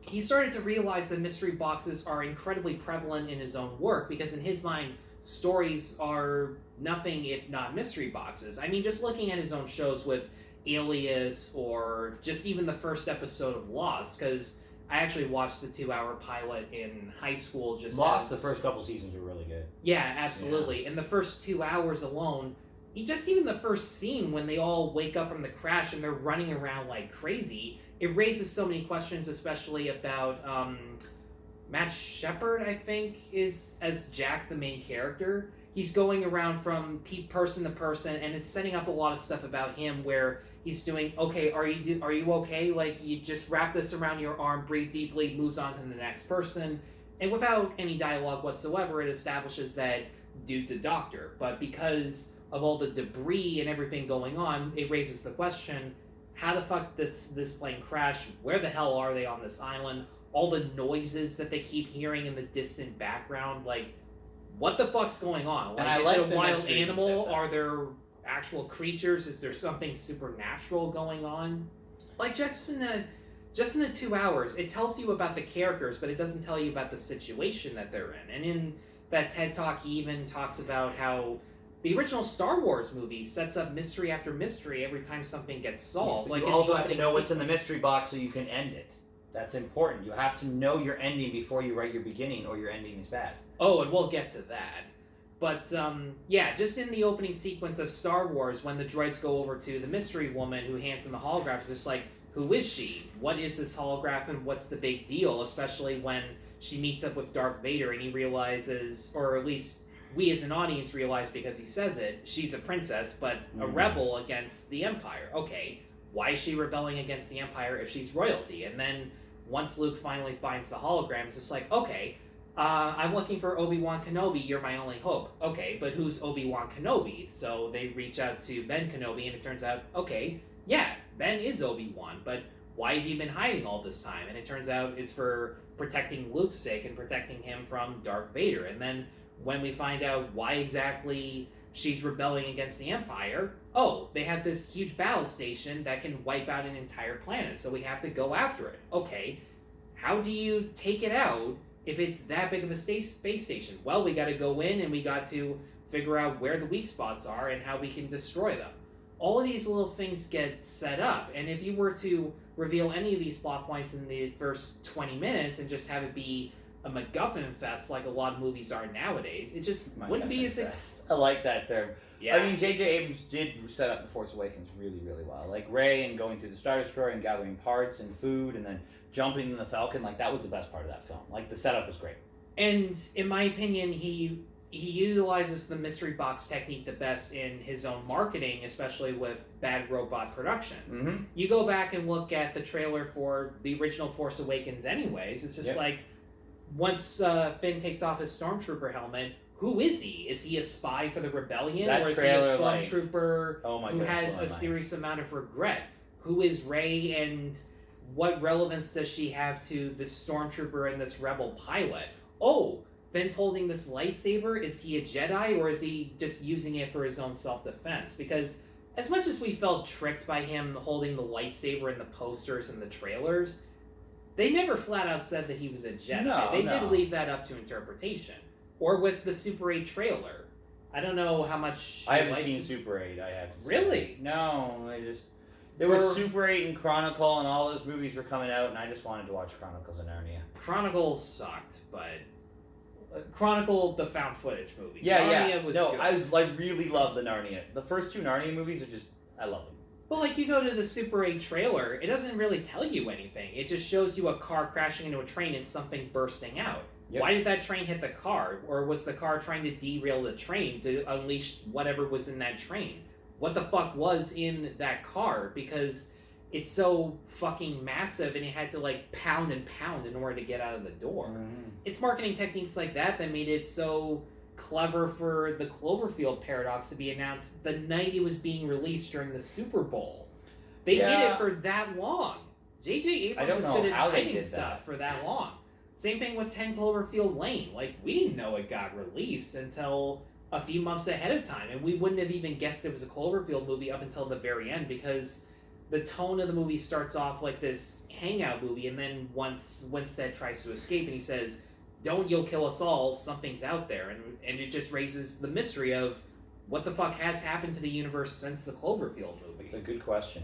S2: he started to realize that mystery boxes are incredibly prevalent in his own work, because in his mind, stories are nothing if not mystery boxes. I mean, just looking at his own shows with Alias, or just even the first episode of Lost, because I actually watched the 2-hour pilot in high school. Just
S1: Lost, the first couple seasons were really good.
S2: Yeah, absolutely. Yeah. In the first 2 hours alone, even the first scene when they all wake up from the crash and they're running around like crazy, it raises so many questions, especially about Matt Shepard, I think, is as Jack, the main character. He's going around from person to person, and it's setting up a lot of stuff about him where he's doing, okay, are you okay? Like, you just wrap this around your arm, breathe deeply, moves on to the next person. And without any dialogue whatsoever, it establishes that dude's a doctor. But because of all the debris and everything going on, it raises the question, how the fuck did this plane crash? Where the hell are they on this island? All the noises that they keep hearing in the distant background, like, what the fuck's going on? Like, is it a wild animal? Are there actual creatures? Is there something supernatural going on? Like, just in the 2 hours, it tells you about the characters, but it doesn't tell you about the situation that they're in. And in that TED Talk, he even talks about how the original Star Wars movie sets up mystery after mystery every time something gets solved.
S1: Yes, like, you also have to know what's in the mystery box so you can end it. That's important. You have to know your ending before you write your beginning, or your ending is bad.
S2: Oh, and we'll get to that. But, yeah, just in the opening sequence of Star Wars, when the droids go over to the mystery woman who hands them the holograph, it's just like, who is she? What is this holograph, and what's the big deal? Especially when she meets up with Darth Vader and he realizes, or at least we as an audience realize because he says it, she's a princess, but a rebel against the Empire. Okay, why is she rebelling against the Empire if she's royalty? And then once Luke finally finds the hologram, it's just like, okay, I'm looking for Obi-Wan Kenobi, you're my only hope. Okay, but who's Obi-Wan Kenobi? So they reach out to Ben Kenobi, and it turns out, okay, yeah, Ben is Obi-Wan, but why have you been hiding all this time? And it turns out it's for protecting Luke's sake and protecting him from Darth Vader. And then when we find out why exactly she's rebelling against the Empire, oh, they have this huge battle station that can wipe out an entire planet, so we have to go after it. Okay, how do you take it out if it's that big of a space station? Well, we got to go in and we got to figure out where the weak spots are and how we can destroy them. All of these little things get set up, and if you were to reveal any of these plot points in the first 20 minutes and just have it be a MacGuffin fest like a lot of movies are nowadays, it just wouldn't be as...
S1: I like that term.
S2: Yeah.
S1: I mean, J.J. Abrams did set up The Force Awakens really, really well. Like Rey and going through the Star Destroyer and gathering parts and food and then jumping in the Falcon, like that was the best part of that film. Like the setup was great.
S2: And in my opinion, he utilizes the mystery box technique the best in his own marketing, especially with Bad Robot Productions.
S1: Mm-hmm.
S2: You go back and look at the trailer for the original Force Awakens anyways, it's just like, once Finn takes off his Stormtrooper helmet, who is he? Is he a spy for the Rebellion?
S1: That
S2: or is
S1: trailer,
S2: he a Stormtrooper who has a
S1: mind.
S2: serious amount of regret? Who is Rey, and what relevance does she have to this Stormtrooper and this Rebel pilot? oh, Finn's holding this lightsaber. Is he a Jedi, or is he just using it for his own self-defense? Because as much as we felt tricked by him holding the lightsaber in the posters and the trailers, they never flat out said that he was a Jedi. They did leave that up to interpretation. Or with the Super 8 trailer. I don't know how much...
S1: I haven't seen Super 8, I have to say.
S2: Really?
S1: No, There was Super 8 and Chronicle, and all those movies were coming out, and I just wanted to watch Chronicles of Narnia.
S2: Chronicles sucked, but... Chronicle, the found footage movie.
S1: Yeah,
S2: Narnia was good.
S1: I really love the Narnia. The first 2 Narnia movies are just... I love them.
S2: But, like, you go to the Super 8 trailer, it doesn't really tell you anything. It just shows you a car crashing into a train and something bursting out. Yep. Why did that train hit the car? Or was the car trying to derail the train to unleash whatever was in that train? What the fuck was in that car? Because it's so fucking massive and it had to, like, pound and pound in order to get out of the door. Mm-hmm. It's marketing techniques like that made it so clever for the Cloverfield paradox to be announced the night it was being released during the Super Bowl. They hid it for that long. J.J. Abrams was good at hiding stuff for that long. Same thing with 10 Cloverfield Lane. Like, we didn't know it got released until a few months ahead of time, and we wouldn't have even guessed it was a Cloverfield movie up until the very end, because the tone of the movie starts off like this hangout movie, and then once Winstead tries to escape and he says, "Don't, you'll kill us all, something's out there," and it just raises the mystery of what the fuck has happened to the universe since the Cloverfield movie.
S1: It's a good question.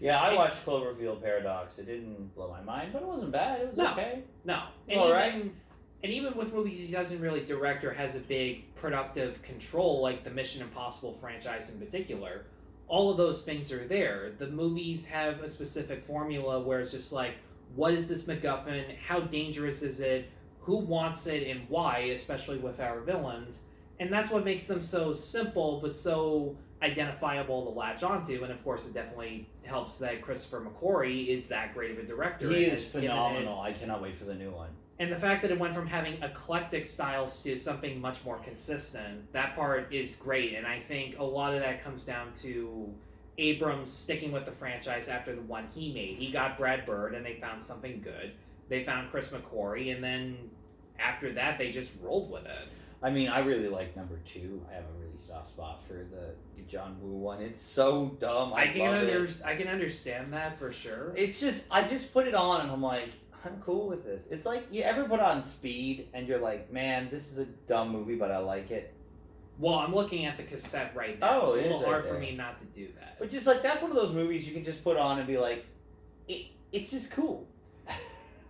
S1: Yeah, I watched Cloverfield Paradox. It didn't blow my mind, but it wasn't bad. It was okay.
S2: No. And even with movies he doesn't really direct or has a big productive control, like the Mission Impossible franchise in particular, all of those things are there. The movies have a specific formula where it's just like, what is this MacGuffin? How dangerous is it? Who wants it and why, especially with our villains? And that's what makes them so simple, but so identifiable to latch onto. And of course, it definitely helps that Christopher McQuarrie is that great of a director.
S1: He is phenomenal. I cannot wait for the new one.
S2: And the fact that it went from having eclectic styles to something much more consistent, that part is great. And I think a lot of that comes down to Abrams sticking with the franchise after the one he made. He got Brad Bird, and they found something good. They found Chris McQuarrie, and then after that, they just rolled with it.
S1: I mean, I really like number 2. I have a really soft spot for the John Woo one. It's so dumb. I
S2: can understand that for sure.
S1: It's just, I just put it on and I'm like, I'm cool with this. It's like, you ever put on Speed and you're like, man, this is a dumb movie, but I like it.
S2: Well, I'm looking at the cassette right now.
S1: Oh,
S2: it's a little hard for me not to do that.
S1: But just like, that's one of those movies you can just put on and be like, it's just cool.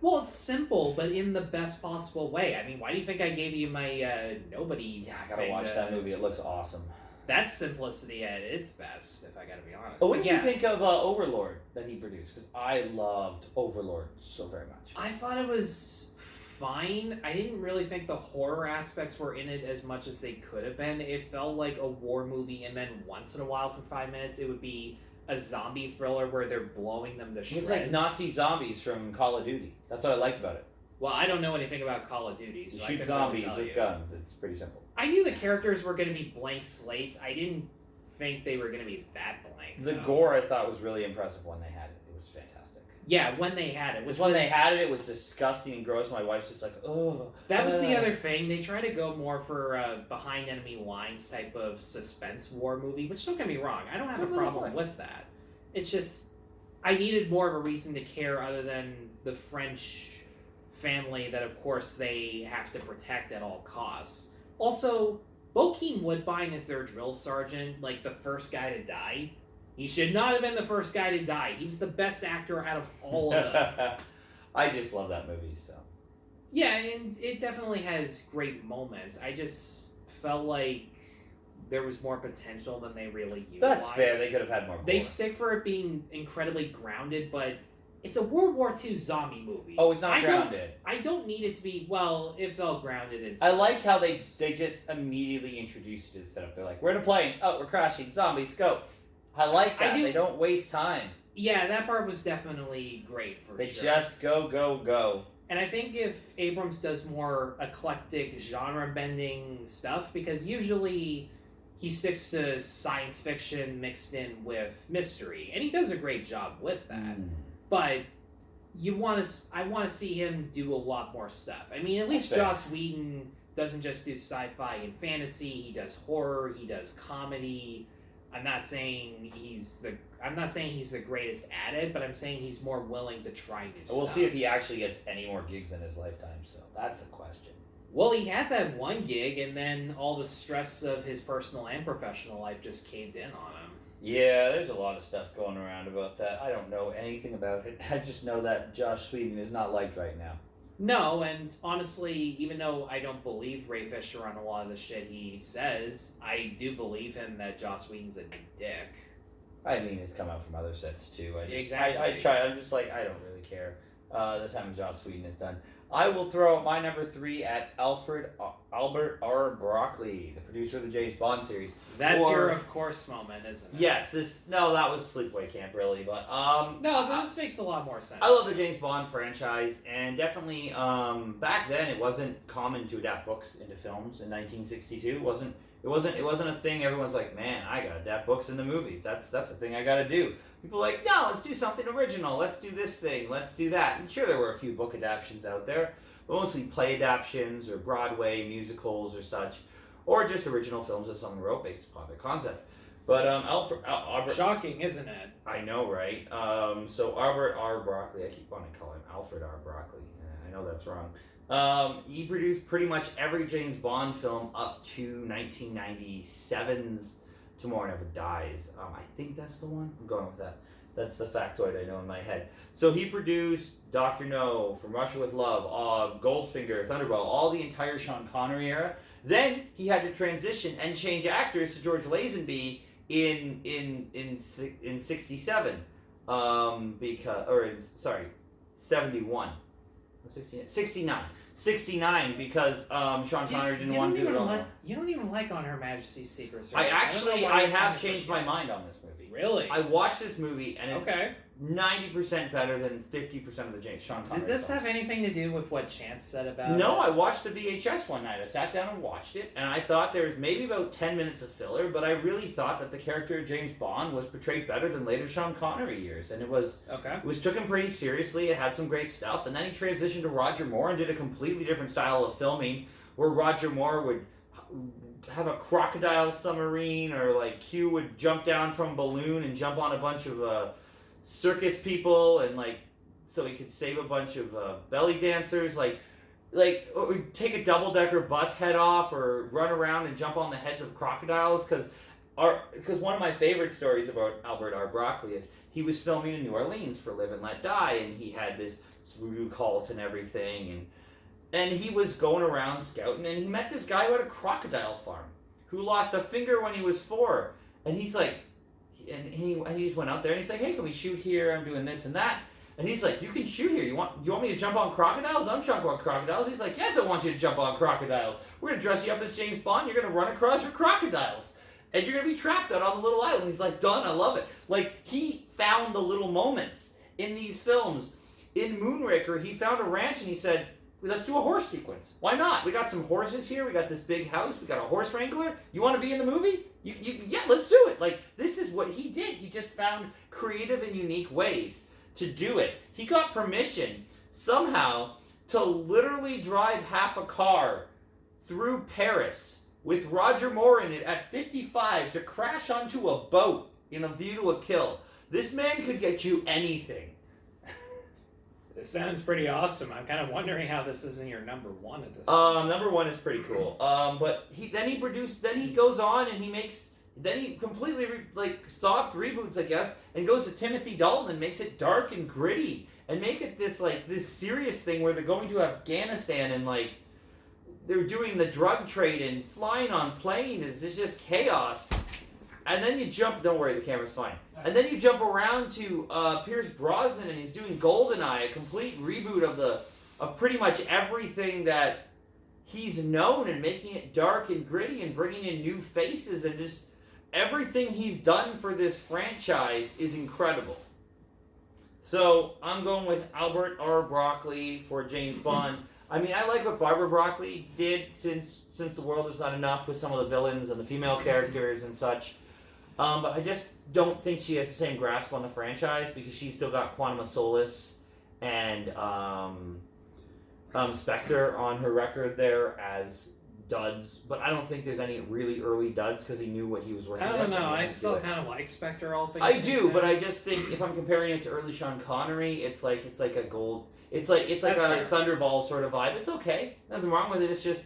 S2: Well, it's simple, but in the best possible way. I mean, why do you think I gave you my Nobody?
S1: Yeah, I gotta watch that movie. It looks awesome.
S2: That's simplicity at its best, if I gotta be honest.
S1: Oh, what did you think of Overlord that he produced? Because I loved Overlord so very much.
S2: I thought it was fine. I didn't really think the horror aspects were in it as much as they could have been. It felt like a war movie, and then once in a while for 5 minutes it would be a zombie thriller where they're blowing them to shreds.
S1: It's like Nazi zombies from Call of Duty. That's what I liked about it.
S2: Well, I don't know anything about Call of Duty, so
S1: you shoot zombies with guns. It's pretty simple.
S2: I knew the characters were going to be blank slates. I didn't think they were going to be that blank.
S1: The gore I thought was really impressive when they had it. It was fantastic.
S2: Yeah, when they had it.
S1: It was disgusting and gross. My wife's just like, oh.
S2: That was the other thing. They try to go more for a behind enemy lines type of suspense war movie, which don't get me wrong. I don't have a problem with that. It's just, I needed more of a reason to care other than the French family that, of course, they have to protect at all costs. Also, Bokeem Woodbine is their drill sergeant, like the first guy to die. He should not have been the first guy to die. He was the best actor out of all of them.
S1: I just love that movie, so.
S2: Yeah, and it definitely has great moments. I just felt like there was more potential than they really utilized.
S1: That's fair. They could have had more gore.
S2: They stick for it being incredibly grounded, but it's a World War II zombie movie.
S1: Oh, it's not grounded.
S2: I don't need it to be, well, it felt grounded.
S1: I like how they just immediately introduced it to the setup. They're like, we're in a plane. Oh, we're crashing. Zombies, go. I like that. They don't waste time.
S2: Yeah, that part was definitely great for sure.
S1: They just go, go, go.
S2: And I think if Abrams does more eclectic genre-bending stuff, because usually he sticks to science fiction mixed in with mystery, and he does a great job with that. But I want to see him do a lot more stuff. I mean, at least Joss Whedon doesn't just do sci-fi and fantasy. He does horror. He does comedy. I'm not saying he's the greatest at it, but I'm saying he's more willing to try new stuff.
S1: We'll see if he actually gets any more gigs in his lifetime. So that's a question.
S2: Well, he had that one gig, and then all the stress of his personal and professional life just caved in on him.
S1: Yeah, there's a lot of stuff going around about that. I don't know anything about it. I just know that Joss Whedon is not liked right now.
S2: No, and honestly, even though I don't believe Ray Fisher on a lot of the shit he says, I do believe him that Joss Whedon's a dick.
S1: I mean, it's come out from other sets too.
S2: Exactly.
S1: I'm just like, I don't really care. The time Joss Whedon is done. I will throw out my number 3 at Albert R. Broccoli, the producer of the James Bond series.
S2: That's your of course moment, isn't it?
S1: Yes, that was Sleepaway Camp, really, but
S2: no, but this makes a lot more sense.
S1: I love the James Bond franchise, and definitely back then it wasn't common to adapt books into films in 1962. It wasn't a thing. Everyone's like, man, I gotta adapt books into movies. That's a thing I gotta do. People are like, no, let's do something original. Let's do this thing. Let's do that. And sure, there were a few book adaptations out there, but mostly play adaptations or Broadway musicals or such, or just original films that someone wrote based upon their concept. But Albert,
S2: shocking, isn't it?
S1: I know, right? So Albert R. Broccoli. I keep wanting to call him Alfred R. Broccoli. I know that's wrong. He produced pretty much every James Bond film up to 1997's Tomorrow Never Dies. I think that's the one. I'm going with that. That's the factoid I know in my head. So he produced Dr. No, From Russia with Love, Goldfinger, Thunderball, all the entire Sean Connery era. Then he had to transition and change actors to George Lazenby in 67. 71. 69 because Sean Connery didn't want to do it all.
S2: You don't even like On Her Majesty's Secret Service.
S1: I have changed my mind on this movie.
S2: Really?
S1: I watched this movie and it's
S2: okay.
S1: 90% better than 50% of the Sean Connery
S2: Did this
S1: films.
S2: have anything to do with what Chance said about it?
S1: No, I watched the VHS one night. I sat down and watched it, and I thought there was maybe about 10 minutes of filler, but I really thought that the character of James Bond was portrayed better than later Sean Connery years, and it was took him pretty seriously. It had some great stuff, and then he transitioned to Roger Moore and did a completely different style of filming, where Roger Moore would have a crocodile submarine, or like Q would jump down from a balloon and jump on a bunch of circus people, and like so he could save a bunch of belly dancers, or take a double-decker bus head off, or run around and jump on the heads of crocodiles. Because one of my favorite stories about Albert R. Broccoli is he was filming in New Orleans for Live and Let Die, and he had this voodoo cult and everything, and he was going around scouting, and he met this guy who had a crocodile farm who lost a finger when he was 4, and he's like. And he just went out there and he's like, hey, can we shoot here? I'm doing this and that. And he's like, you can shoot here. You want me to jump on crocodiles? I'm jumping on crocodiles. He's like, yes, I want you to jump on crocodiles. We're going to dress you up as James Bond. You're going to run across your crocodiles. And you're going to be trapped out on the little island. He's like, done. I love it. Like, he found the little moments in these films. In Moonraker, he found a ranch and he said, let's do a horse sequence. Why not? We got some horses here. We got this big house. We got a horse wrangler. You want to be in the movie? Yeah, let's do it. Like, this is what he did. He just found creative and unique ways to do it. He got permission somehow to literally drive half a car through Paris with Roger Moore in it at 55 to crash onto a boat in A View to a Kill. This man could get you anything.
S2: This sounds pretty awesome. I'm kind of wondering how this isn't your number 1 at this
S1: point. Number 1 is pretty cool. But he goes on and he completely soft reboots, I guess, and goes to Timothy Dalton and makes it dark and gritty and make it this serious thing where they're going to Afghanistan and they're doing the drug trade and flying on planes. It's just chaos. And then you jump. Don't worry, the camera's fine. And then you jump around to Pierce Brosnan, and he's doing GoldenEye, a complete reboot of pretty much everything that he's known, and making it dark and gritty, and bringing in new faces, and just everything he's done for this franchise is incredible. So I'm going with Albert R. Broccoli for James Bond. I mean, I like what Barbara Broccoli did since The World Is Not Enough with some of the villains and the female characters and such. But I just don't think she has the same grasp on the franchise because she's still got Quantum of Solace and Spectre on her record there as duds, but I don't think there's any really early duds because he knew what he was working with.
S2: I don't know. I still kind of like Spectre, all things
S1: I do,
S2: considered.
S1: but I just think if I'm comparing it to early Sean Connery, it's like a gold. It's like a Thunderball sort of vibe. It's okay. Nothing wrong with it. It's just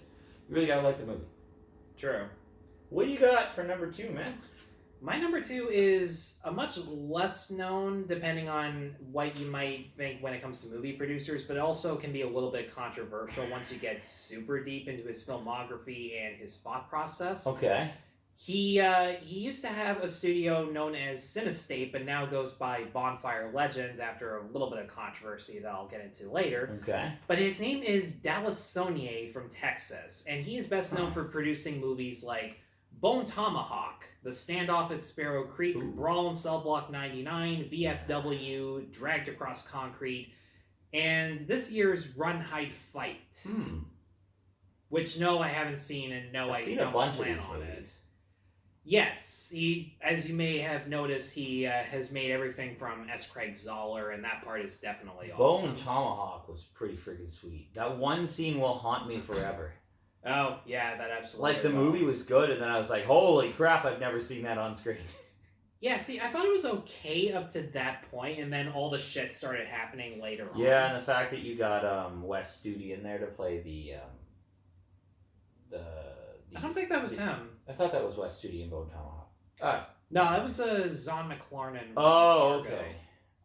S1: you really gotta like the movie.
S2: True.
S1: What do you got for number 2, man?
S2: My number 2 is a much less known, depending on what you might think when it comes to movie producers, but it also can be a little bit controversial once you get super deep into his filmography and his thought process.
S1: Okay.
S2: He used to have a studio known as Cinestate, but now goes by Bonfire Legends after a little bit of controversy that I'll get into later.
S1: Okay.
S2: But his name is Dallas Saunier from Texas, and he is best known for producing movies like Bone Tomahawk, The Standoff at Sparrow Creek, Brawl in Cell Block 99, VFW, Dragged Across Concrete, and this year's Run, Hide, Fight. Which, no, I haven't seen, and no, I don't plan on it. Yes, he, as you may have noticed, he has made everything from S. Craig Zoller, and that part is definitely awesome.
S1: Bone Tomahawk was pretty freaking sweet. That one scene will haunt me forever.
S2: Oh, yeah, that absolutely.
S1: Like, the movie was good, and then I was like, holy crap, I've never seen that on screen.
S2: Yeah, see, I thought it was okay up to that point, and then all the shit started happening later on.
S1: Yeah, and the fact that you got Wes Studi in there to play the
S2: I don't think that was him.
S1: I thought that was Wes Studi in Bone Tomahawk. Alright.
S2: No, that was Zahn McClarnon.
S1: Oh, okay.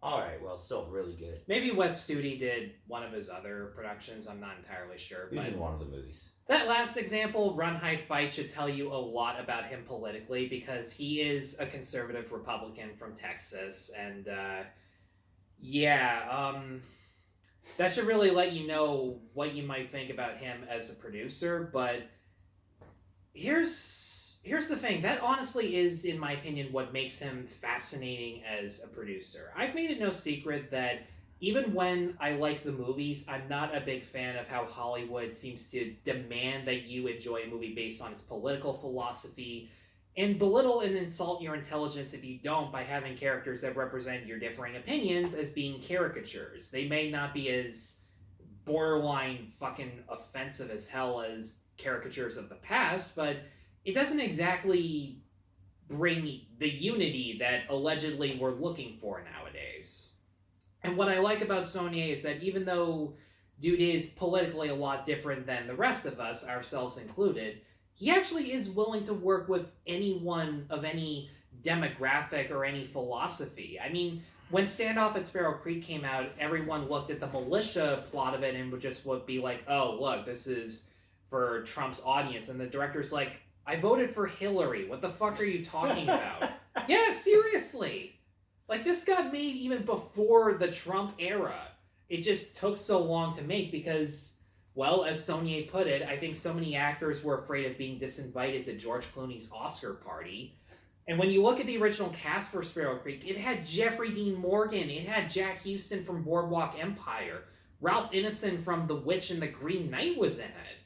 S1: Alright, well, still really good.
S2: Maybe Wes Studi did one of his other productions, I'm not entirely sure.
S1: He was in one of the movies.
S2: That last example, Run, Hide, Fight, should tell you a lot about him politically, because he is a conservative Republican from Texas, and that should really let you know what you might think about him as a producer, but here's the thing. That honestly is, in my opinion, what makes him fascinating as a producer. I've made it no secret that even when I like the movies, I'm not a big fan of how Hollywood seems to demand that you enjoy a movie based on its political philosophy and belittle and insult your intelligence if you don't by having characters that represent your differing opinions as being caricatures. They may not be as borderline fucking offensive as hell as caricatures of the past, but it doesn't exactly bring the unity that allegedly we're looking for nowadays. And what I like about Saunier is that even though dude is politically a lot different than the rest of us, ourselves included, he actually is willing to work with anyone of any demographic or any philosophy. I mean, when Standoff at Sparrow Creek came out, everyone looked at the militia plot of it and would be like, oh, look, this is for Trump's audience. And the director's like, I voted for Hillary. What the fuck are you talking about? Yeah, seriously. Like, this got made even before the Trump era. It just took so long to make because, well, as Saunier put it, I think so many actors were afraid of being disinvited to George Clooney's Oscar party. And when you look at the original cast for Sparrow Creek, it had Jeffrey Dean Morgan, it had Jack Houston from Boardwalk Empire, Ralph Ineson from The Witch and the Green Knight was in it.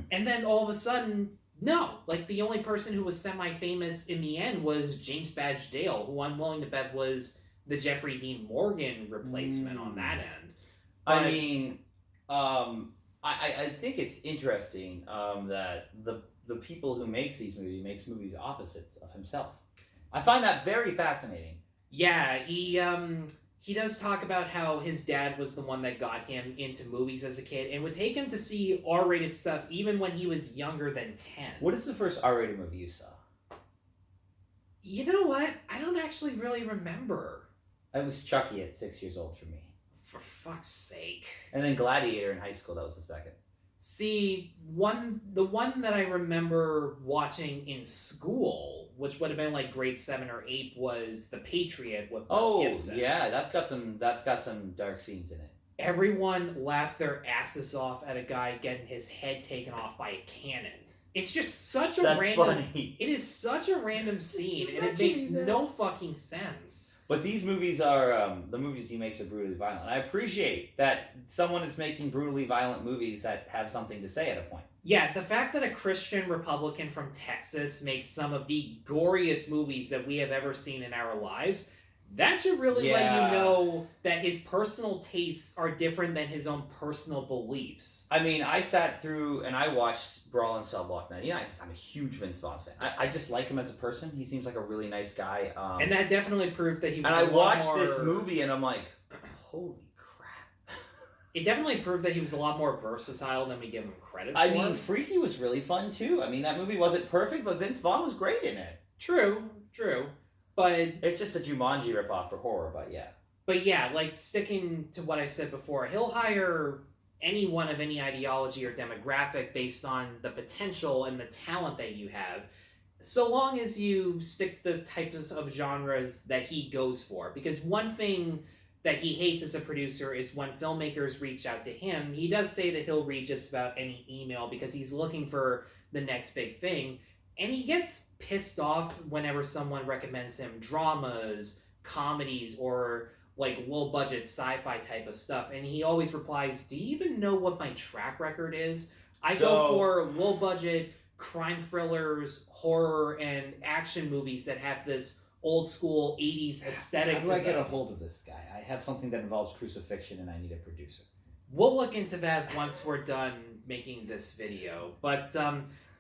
S2: And then all of a sudden, no. Like, the only person who was semi-famous in the end was James Badge Dale, who I'm willing to bet was the Jeffrey Dean Morgan replacement on that end. But,
S1: I mean, I think it's interesting that the people who makes movies opposites of himself. I find that very fascinating.
S2: Yeah, he does talk about how his dad was the one that got him into movies as a kid and would take him to see R-rated stuff even when he was younger than 10.
S1: What is the first R-rated movie you saw?
S2: You know what? I don't actually really remember.
S1: It was Chucky at 6 years old for me.
S2: For fuck's sake.
S1: And then Gladiator in high school, that was the second.
S2: See, the one that I remember watching in school, which would have been like grade 7 or 8, was The Patriot with Mel Gibson.
S1: Yeah, that's got some dark scenes in it.
S2: Everyone laughed their asses off at a guy getting his head taken off by a cannon. It's just such a
S1: funny.
S2: It is such a random scene, and it makes no fucking sense.
S1: But these movies are, the movies he makes are brutally violent. And I appreciate that someone is making brutally violent movies that have something to say at a point.
S2: Yeah, the fact that a Christian Republican from Texas makes some of the goriest movies that we have ever seen in our lives, that should really let you know that his personal tastes are different than his own personal beliefs.
S1: I mean, I sat through and I watched Brawl in Cell Block 99 because I'm a huge Vince Vaughn fan. I just like him as a person. He seems like a really nice guy.
S2: And that definitely proved that he was
S1: and I watched this movie and I'm like, holy crap.
S2: It definitely proved that he was a lot more versatile than we give him credit for.
S1: I mean, Freaky was really fun too. I mean, that movie wasn't perfect, but Vince Vaughn was great in it.
S2: True. But
S1: it's just a Jumanji ripoff for horror, but yeah.
S2: But yeah, like sticking to what I said before, he'll hire anyone of any ideology or demographic based on the potential and the talent that you have, so long as you stick to the types of genres that he goes for. Because one thing that he hates as a producer is when filmmakers reach out to him. He does say that he'll read just about any email because he's looking for the next big thing. And he gets pissed off whenever someone recommends him dramas, comedies, or like low-budget sci-fi type of stuff. And he always replies, do you even know what my track record is? I go for low-budget crime thrillers, horror, and action movies that have this old-school 80s aesthetic.
S1: How do I get a hold of this guy? I have something that involves crucifixion and I need a producer.
S2: We'll look into that once we're done making this video. But,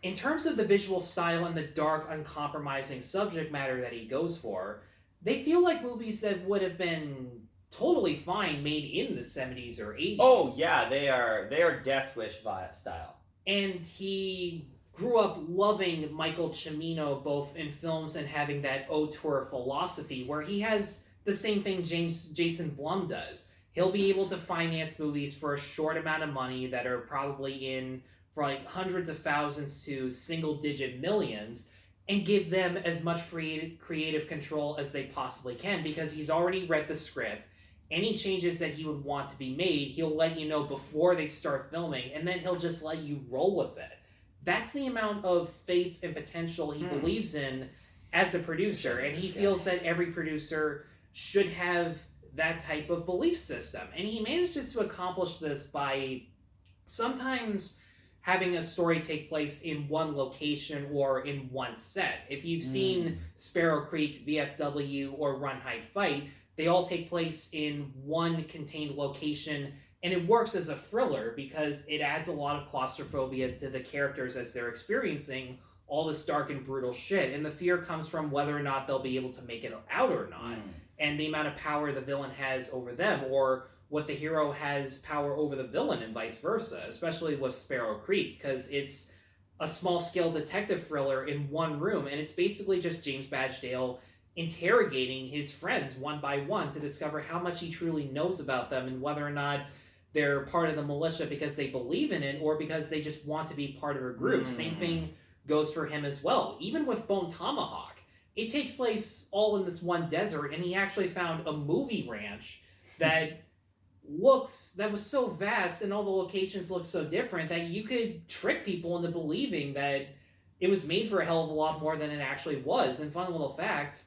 S2: in terms of the visual style and the dark, uncompromising subject matter that he goes for, they feel like movies that would have been totally fine made in the 70s or 80s.
S1: Oh, yeah, they are Death Wish style.
S2: And he grew up loving Michael Cimino, both in films and having that auteur philosophy, where he has the same thing Jason Blum does. He'll be able to finance movies for a short amount of money that are probably in for like hundreds of thousands to single-digit millions, and give them as much creative control as they possibly can, because he's already read the script. Any changes that he would want to be made, he'll let you know before they start filming, and then he'll just let you roll with it. That's the amount of faith and potential he believes in as a producer, and he feels that every producer should have that type of belief system. And he manages to accomplish this by sometimes having a story take place in one location or in one set. If you've seen Sparrow Creek, VFW, or Run, Hide, Fight, they all take place in one contained location, and it works as a thriller because it adds a lot of claustrophobia to the characters as they're experiencing all this dark and brutal shit. And the fear comes from whether or not they'll be able to make it out or not, and the amount of power the villain has over them, or what the hero has power over the villain, and vice versa, especially with Sparrow Creek, because it's a small-scale detective thriller in one room, and it's basically just James Badgedale interrogating his friends one by one to discover how much he truly knows about them and whether or not they're part of the militia because they believe in it or because they just want to be part of a group. Same thing goes for him as well. Even with Bone Tomahawk, it takes place all in this one desert, and he actually found a movie ranch that was so vast and all the locations look so different that you could trick people into believing that it was made for a hell of a lot more than it actually was. And fun little fact,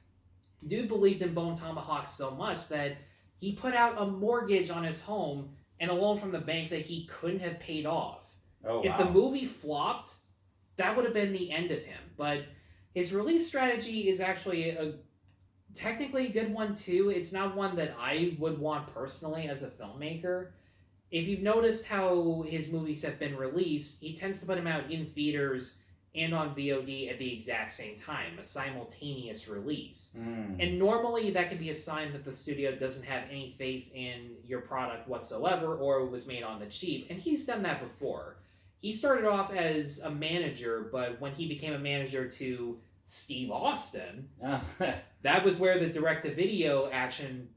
S2: dude believed in Bone Tomahawk so much that he put out a mortgage on his home and a loan from the bank that he couldn't have paid off. If the movie flopped, that would have been the end of him. But his release strategy is actually a technically a good one too. It's not one that I would want personally as a filmmaker. If you've noticed how his movies have been released, he tends to put them out in theaters and on VOD at the exact same time, a simultaneous release. And normally that could be a sign that the studio doesn't have any faith in your product whatsoever, or it was made on the cheap, and he's done that before. He started off as a manager, but when he became a manager to Steve Austin, that was where the direct-to-video action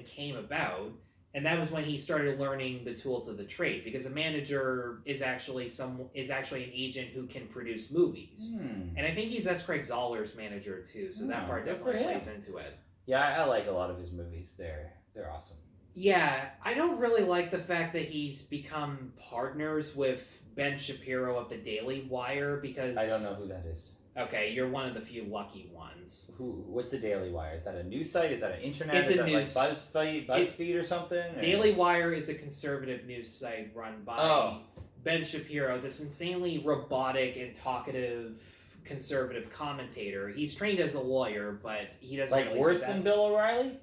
S2: came about, and that was when he started learning the tools of the trade, because a manager is actually an agent who can produce movies. And I think he's S. Craig Zoller's manager too, so that part definitely plays into it.
S1: Yeah, I like a lot of his movies. They're awesome.
S2: Yeah, I don't really like the fact that he's become partners with Ben Shapiro of the Daily Wire, because
S1: I don't know who that is.
S2: Okay, you're one of the few lucky ones.
S1: What's a Daily Wire? Is that a news site? Is that an internet?
S2: It's a news.
S1: Like BuzzFeed or something?
S2: Daily Wire is a conservative news site run by Ben Shapiro, this insanely robotic and talkative conservative commentator. He's trained as a lawyer, but he doesn't
S1: like
S2: really
S1: worse
S2: do that.
S1: than Bill O'Reilly.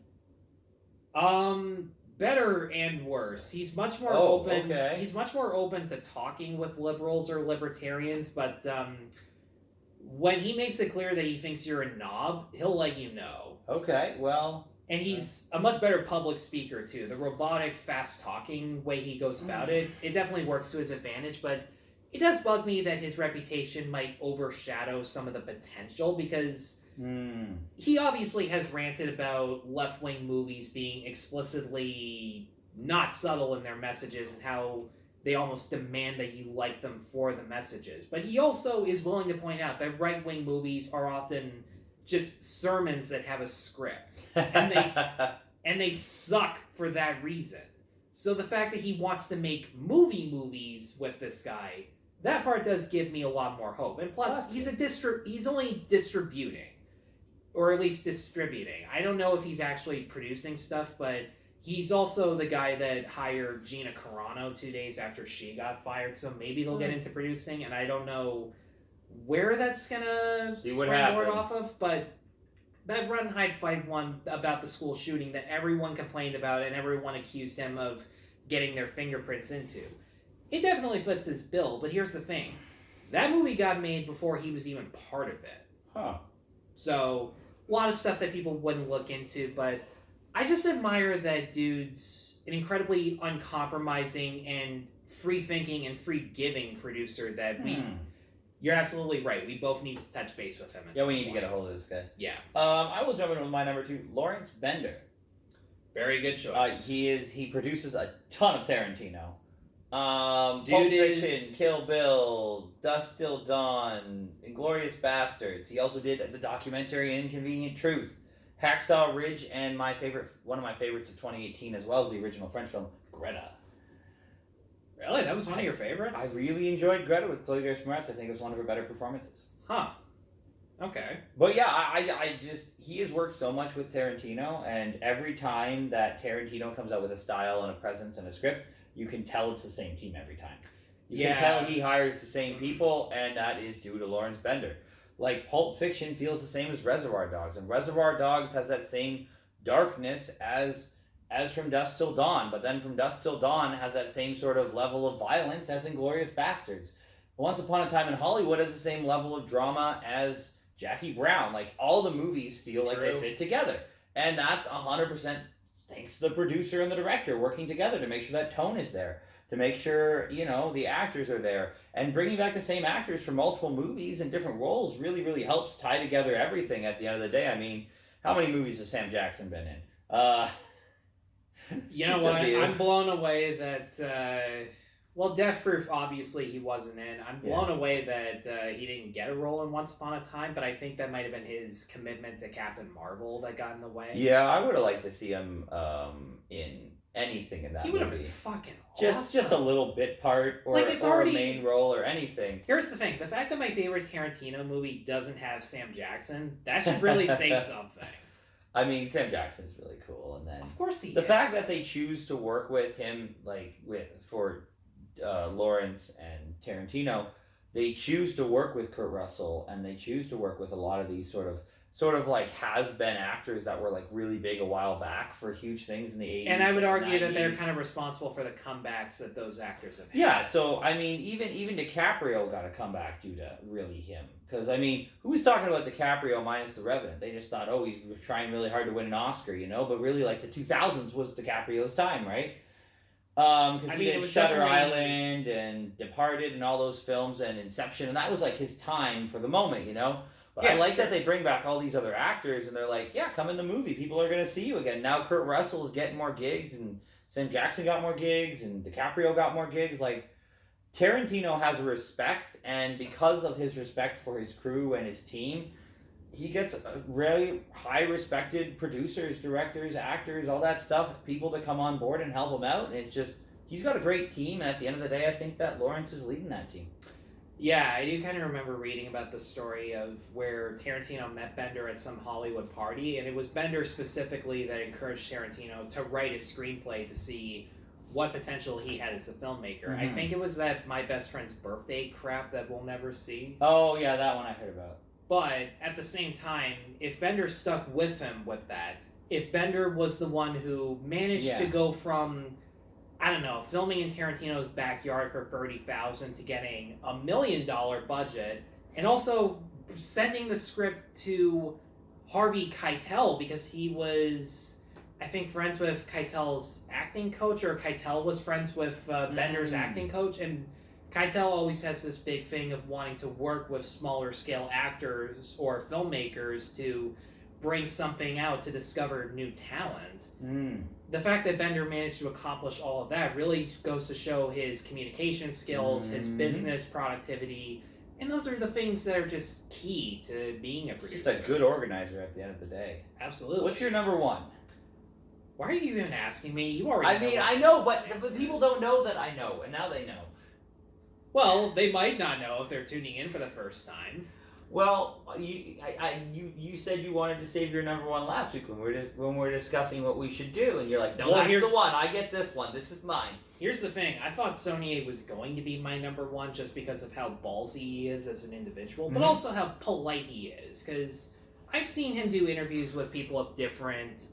S2: Better and worse. He's much more open. Okay. He's much more open to talking with liberals or libertarians, but when he makes it clear that he thinks you're a knob, he'll let you know.
S1: Okay, well.
S2: And he's a much better public speaker too. The robotic, fast-talking way he goes about it definitely works to his advantage, but it does bug me that his reputation might overshadow some of the potential, because he obviously has ranted about left-wing movies being explicitly not subtle in their messages and how they almost demand that you like them for the messages. But he also is willing to point out that right-wing movies are often just sermons that have a script. And they suck for that reason. So the fact that he wants to make movies with this guy, that part does give me a lot more hope. And plus, he's only distributing. Or at least distributing. I don't know if he's actually producing stuff, but he's also the guy that hired Gina Carano 2 days after she got fired, so maybe they'll get into producing, and I don't know where that's gonna springboard off of, but that Run, Hide, Fight one about the school shooting that everyone complained about and everyone accused him of getting their fingerprints into, it definitely fits his bill, but here's the thing. That movie got made before he was even part of it.
S1: Huh.
S2: So, a lot of stuff that people wouldn't look into, but I just admire that dude's an incredibly uncompromising and free-thinking and free-giving producer that you're absolutely right. We both need to touch base with him.
S1: Yeah, we need to get a hold of this guy.
S2: Yeah.
S1: I will jump in with my number 2, Lawrence Bender.
S2: Very good choice.
S1: He produces a ton of Tarantino. Pulp Fiction, Kill Bill, Dusk Till Dawn, Inglourious Bastards. He also did the documentary Inconvenient Truth, Hacksaw Ridge, and one of my favorites of 2018 as well as the original French film, Greta.
S2: Really? That was one of your favorites?
S1: I really enjoyed Greta with Chloe Grace Moretz. I think it was one of her better performances.
S2: Huh. Okay.
S1: But yeah, I just, he has worked so much with Tarantino, and every time that Tarantino comes out with a style and a presence and a script, you can tell it's the same team every time. You can tell he hires the same people, and that is due to Lawrence Bender. Like, Pulp Fiction feels the same as Reservoir Dogs, and Reservoir Dogs has that same darkness as From Dusk Till Dawn, but then From Dusk Till Dawn has that same sort of level of violence as Inglourious Bastards. Once Upon a Time in Hollywood has the same level of drama as Jackie Brown. Like, all the movies feel like they fit together. And that's 100% thanks to the producer and the director working together to make sure that tone is there, to make sure, the actors are there. And bringing back the same actors from multiple movies and different roles really, really helps tie together everything at the end of the day. I mean, how many movies has Sam Jackson been in?
S2: You know what? I'm blown away that... Death Proof, obviously, he wasn't in. I'm blown away that he didn't get a role in Once Upon a Time, but I think that might have been his commitment to Captain Marvel that got in the way.
S1: Yeah, I would have liked to see him in anything in that movie.
S2: He would have been fucking awesome.
S1: Just a little bit part, or a main role, or anything.
S2: Here's the thing. The fact that my favorite Tarantino movie doesn't have Sam Jackson, that should really say something.
S1: I mean, Sam Jackson's really cool, and then...
S2: Of course he is.
S1: The fact that they choose to work with him, for... Lawrence and Tarantino, they choose to work with Kurt Russell, and they choose to work with a lot of these sort of like has-been actors that were like really big a while back for huge things in the 80s.
S2: And I would argue that they're kind of responsible for the comebacks that those actors have had.
S1: Yeah, so I mean, even DiCaprio got a comeback due to really him. Because I mean, who was talking about DiCaprio minus The Revenant? They just thought, oh, he's trying really hard to win an Oscar, But really, like the 2000s was DiCaprio's time, right? Because he did Shutter Island and Departed and all those films and Inception, and that was like his time for the moment, But I like that they bring back all these other actors, and they're like, yeah, come in the movie. People are going to see you again. Now Kurt Russell is getting more gigs, and Sam Jackson got more gigs, and DiCaprio got more gigs. Like, Tarantino has a respect, and because of his respect for his crew and his team, he gets really high-respected producers, directors, actors, all that stuff, people that come on board and help him out. And it's just, he's got a great team, and at the end of the day, I think that Lawrence is leading that team.
S2: Yeah, I do kind of remember reading about the story of where Tarantino met Bender at some Hollywood party, and it was Bender specifically that encouraged Tarantino to write a screenplay to see what potential he had as a filmmaker. I think it was that My Best Friend's Birthday crap that we'll never see.
S1: Oh, yeah, that one I heard about.
S2: But at the same time, if Bender stuck with him with that, if Bender was the one who managed to go from, I don't know, filming in Tarantino's backyard for $30,000 to getting $1 million budget, and also sending the script to Harvey Keitel because he was, I think, friends with Keitel's acting coach, or Keitel was friends with Bender's acting coach, and Keitel always has this big thing of wanting to work with smaller scale actors or filmmakers to bring something out to discover new talent. The fact that Bender managed to accomplish all of that really goes to show his communication skills, his business productivity, and those are the things that are just key to being a producer.
S1: Just a good organizer at the end of the day.
S2: Absolutely.
S1: What's your number one?
S2: Why are you even asking me? You already
S1: I know, but the people don't know that I know, and now they know.
S2: Well, they might not know if they're tuning in for the first time.
S1: Well, you said you wanted to save your number one last week when we were discussing what we should do, and you're like, no, that's the one. I get this one. This is mine.
S2: Here's the thing. I thought Saunier was going to be my number one just because of how ballsy he is as an individual, but also how polite he is. Because I've seen him do interviews with people of different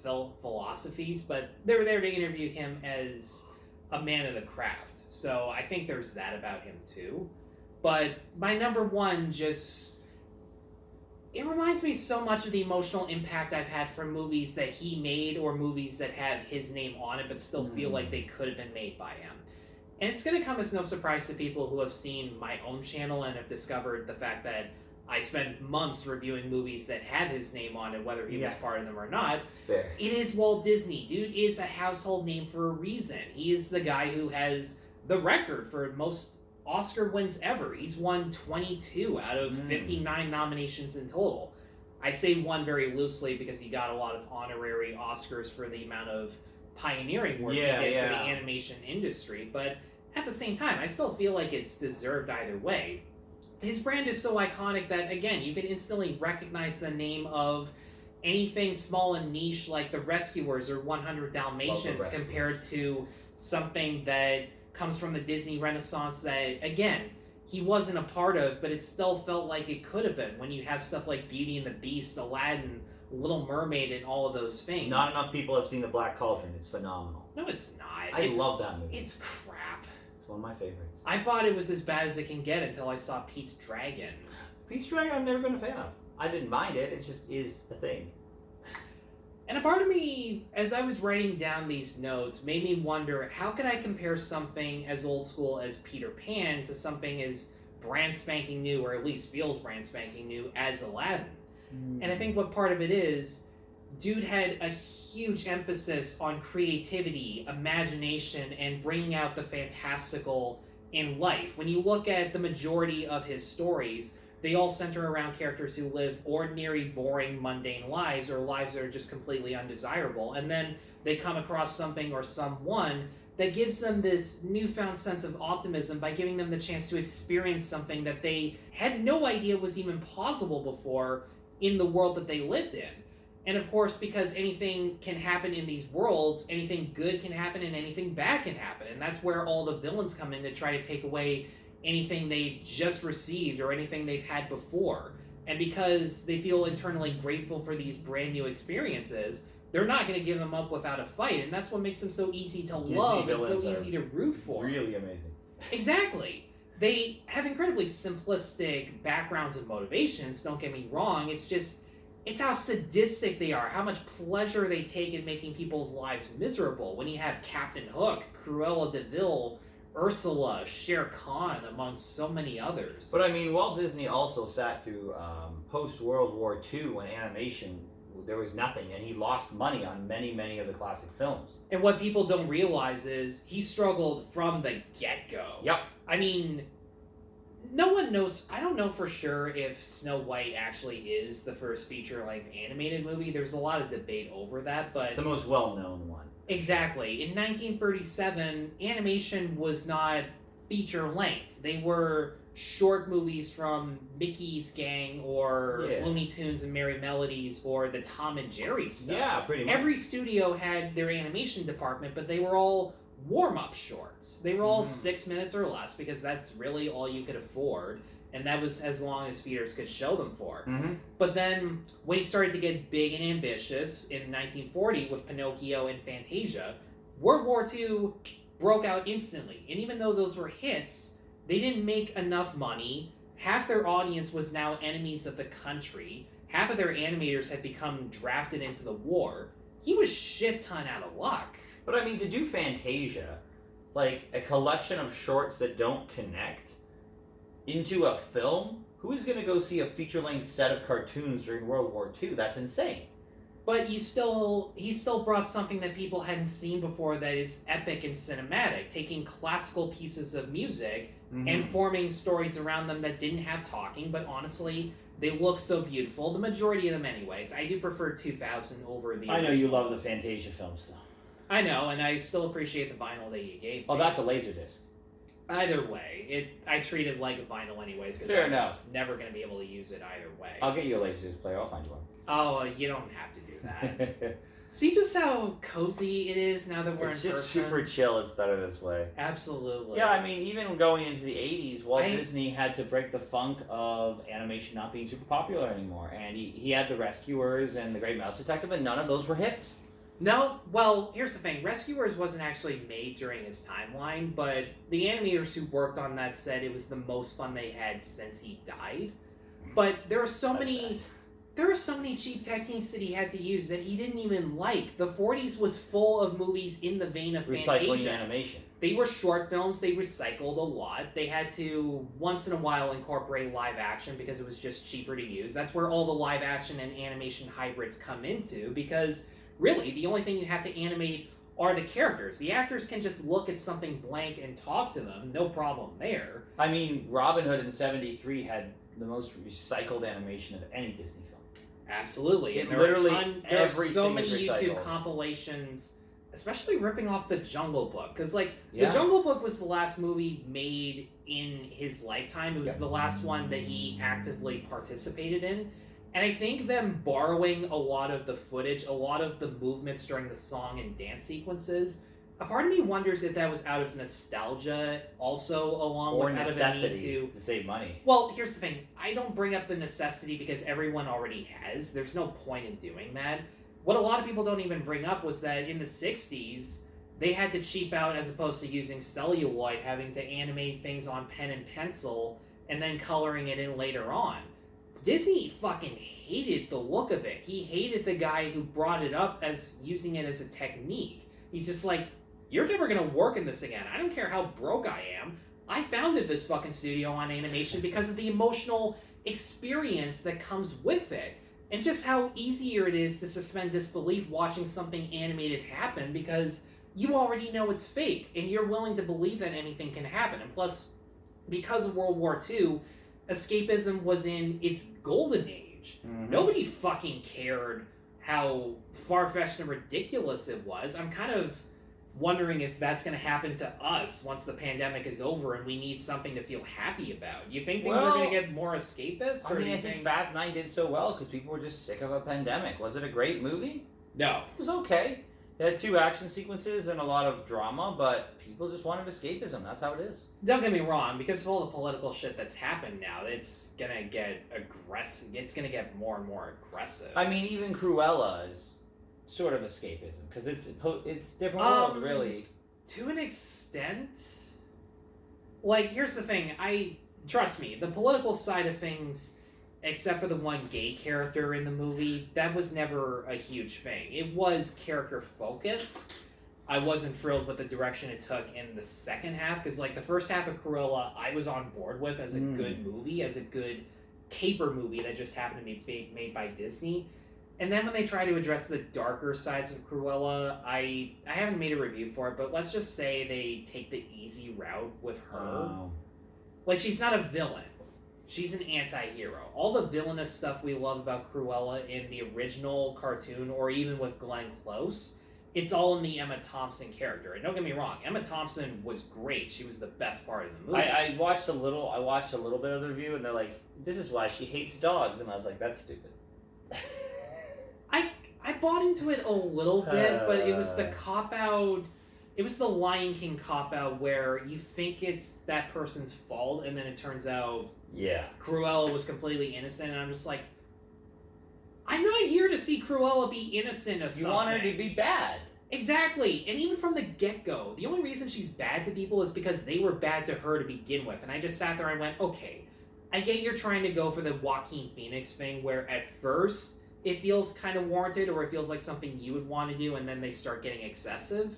S2: philosophies, but they were there to interview him as a man of the craft. So I think there's that about him too. But my number one it reminds me so much of the emotional impact I've had from movies that he made or movies that have his name on it but still feel like they could have been made by him. And it's going to come as no surprise to people who have seen my own channel and have discovered the fact that I spend months reviewing movies that have his name on it, whether he was part of them or not.
S1: It's fair.
S2: It is Walt Disney. Dude is a household name for a reason. He is the guy who has the record for most Oscar wins ever. He's won 22 out of 59 nominations in total. I say one very loosely because he got a lot of honorary Oscars for the amount of pioneering work he did for the animation industry, but at the same time, I still feel like it's deserved either way. His brand is so iconic that, again, you can instantly recognize the name of anything small and niche like The Rescuers or 100 Dalmatians compared to something that comes from the Disney Renaissance that, again, he wasn't a part of, but it still felt like it could have been when you have stuff like Beauty and the Beast, Aladdin, Little Mermaid, and all of those things.
S1: Not enough people have seen The Black Cauldron. It's phenomenal.
S2: No, it's not.
S1: I love that movie.
S2: It's crap.
S1: It's one of my favorites.
S2: I thought it was as bad as it can get until I saw Pete's Dragon.
S1: Pete's Dragon I've never been a fan of. I didn't mind it. It just is a thing.
S2: And a part of me, as I was writing down these notes, made me wonder, how could I compare something as old school as Peter Pan to something as brand spanking new, or at least feels brand spanking new, as Aladdin? And I think what part of it is, dude had a huge emphasis on creativity, imagination, and bringing out the fantastical in life. When you look at the majority of his stories, they all center around characters who live ordinary, boring, mundane lives, or lives that are just completely undesirable. And then they come across something or someone that gives them this newfound sense of optimism by giving them the chance to experience something that they had no idea was even possible before in the world that they lived in. And of course, because anything can happen in these worlds, anything good can happen and anything bad can happen. And that's where all the villains come in to try to take away anything they've just received or anything they've had before. And because they feel internally grateful for these brand new experiences, they're not going to give them up without a fight. And that's what makes them so easy to love and so easy to root for.
S1: Really amazing.
S2: Exactly. They have incredibly simplistic backgrounds and motivations, don't get me wrong. It's how sadistic they are, how much pleasure they take in making people's lives miserable. When you have Captain Hook, Cruella de Vil, Ursula, Shere Khan, amongst so many others.
S1: But I mean, Walt Disney also sat through post-World War II when animation, there was nothing, and he lost money on many, many of the classic films.
S2: And what people don't realize is he struggled from the get-go.
S1: Yep.
S2: I mean, no one knows. I don't know for sure if Snow White actually is the first feature-length animated movie. There's a lot of debate over that, but...
S1: It's the most well-known one.
S2: Exactly. In 1937, animation was not feature-length. They were short movies from Mickey's Gang or Looney Tunes and Merry Melodies or the Tom and Jerry stuff.
S1: Yeah, pretty much.
S2: Every studio had their animation department, but they were all warm-up shorts. They were all 6 minutes or less because that's really all you could afford, and that was as long as theaters could show them for. But then when he started to get big and ambitious in 1940 with Pinocchio and Fantasia, World War II broke out instantly. And even though those were hits, they didn't make enough money. Half their audience was now enemies of the country. Half of their animators had become drafted into the war. He was shit ton out of luck.
S1: But I mean, to do Fantasia, like a collection of shorts that don't connect into a film, who is going to go see a feature-length set of cartoons during World War II? That's insane.
S2: But he still brought something that people hadn't seen before that is epic and cinematic, taking classical pieces of music and forming stories around them that didn't have talking, but honestly, they look so beautiful. The majority of them anyways. I do prefer 2000 over the
S3: I know you love the Fantasia films, though.
S2: I know, and I still appreciate the vinyl that you gave me.
S1: Oh, that's a Laserdisc.
S2: Either way, I treat it like a vinyl anyways, because
S1: Fair
S2: I'm
S1: enough.
S2: never going to be able to use it either way.
S1: I'll get you a Laserdisc player. I'll find you one.
S2: Oh, you don't have to do that. See just how cozy it is now that we're
S1: It's
S2: in
S1: just
S2: person?
S1: super chill. It's better this way.
S2: Absolutely.
S1: Yeah, I mean, even going into the 80s, Walt Disney had to break the funk of animation not being super popular anymore. And he had The Rescuers and The Great Mouse Detective, and none of those were hits.
S2: No, well, here's the thing. Rescuers wasn't actually made during his timeline, but the animators who worked on that said it was the most fun they had since he died. But there are so many cheap techniques that he had to use that he didn't even like. The 40s was full of movies in the vein of
S1: Recycling
S2: Fantasia.
S1: animation.
S2: They were short films. They recycled a lot. They had to, once in a while, incorporate live action because it was just cheaper to use. That's where all the live action and animation hybrids come into, because really, the only thing you have to animate are the characters. The actors can just look at something blank and talk to them. No problem there.
S1: I mean, Robin Hood in '73 had the most recycled animation of any Disney film.
S2: Absolutely.
S1: It
S2: And
S1: literally
S2: there are so
S1: everything
S2: many
S1: is
S2: YouTube
S1: recycled.
S2: compilations, especially ripping off The Jungle Book. Because, The
S1: Yeah.
S2: Jungle Book was the last movie made in his lifetime. It was the last one that he actively participated in. And I think them borrowing a lot of the footage, a lot of the movements during the song and dance sequences, a part of me wonders if that was out of nostalgia also, along
S1: Or
S2: with out of a need
S1: necessity to save money.
S2: Well, here's the thing. I don't bring up the necessity because everyone already has. There's no point in doing that. What a lot of people don't even bring up was that in the 60s, they had to cheap out as opposed to using celluloid, having to animate things on pen and pencil, and then coloring it in later on. Disney fucking hated the look of it. He hated the guy who brought it up as using it as a technique. He's just like, you're never gonna work in this again. I don't care how broke I am. I founded this fucking studio on animation because of the emotional experience that comes with it. And just how easier it is to suspend disbelief watching something animated happen because you already know it's fake and you're willing to believe that anything can happen. And plus, because of World War II, escapism was in its golden age. Nobody fucking cared how far-fetched and ridiculous it was. I'm kind of wondering if that's going to happen to us once the pandemic is over and we need something to feel happy about. You think things are going to get more escapist?
S1: I mean, I think Fast 9 did so well because people were just sick of a pandemic. Was it a great movie?
S2: No.
S1: It was okay. It had 2 action sequences and a lot of drama, but people just wanted escapism. That's how it is.
S2: Don't get me wrong, because of all the political shit that's happened now, it's gonna get aggressive. It's gonna get more and more aggressive.
S1: I mean, even Cruella is sort of escapism because it's different world, really.
S2: To an extent. Like, here's the thing. Trust me, the political side of things, except for the one gay character in the movie, that was never a huge thing. It was character focused. I wasn't thrilled with the direction it took in the second half, because, the first half of Cruella, I was on board with as a good movie, as a good caper movie that just happened to be made by Disney. And then when they try to address the darker sides of Cruella, I haven't made a review for it, but let's just say they take the easy route with her.
S1: Oh.
S2: She's not a villain. She's an anti-hero. All the villainous stuff we love about Cruella in the original cartoon, or even with Glenn Close, it's all in the Emma Thompson character. And don't get me wrong, Emma Thompson was great. She was the best part of the movie.
S1: I watched a little bit of the review, and they're like, "This is why she hates dogs," and I was like, "That's stupid."
S2: I bought into it a little bit, but it was the cop-out It was the Lion King cop-out where you think it's that person's fault, and then it turns out Cruella was completely innocent, and I'm just like, I'm not here to see Cruella be innocent of something.
S1: You want her to be bad.
S2: Exactly. And even from the get-go, the only reason she's bad to people is because they were bad to her to begin with. And I just sat there and went, okay, I get you're trying to go for the Joaquin Phoenix thing where at first it feels kind of warranted or it feels like something you would want to do, and then they start getting excessive.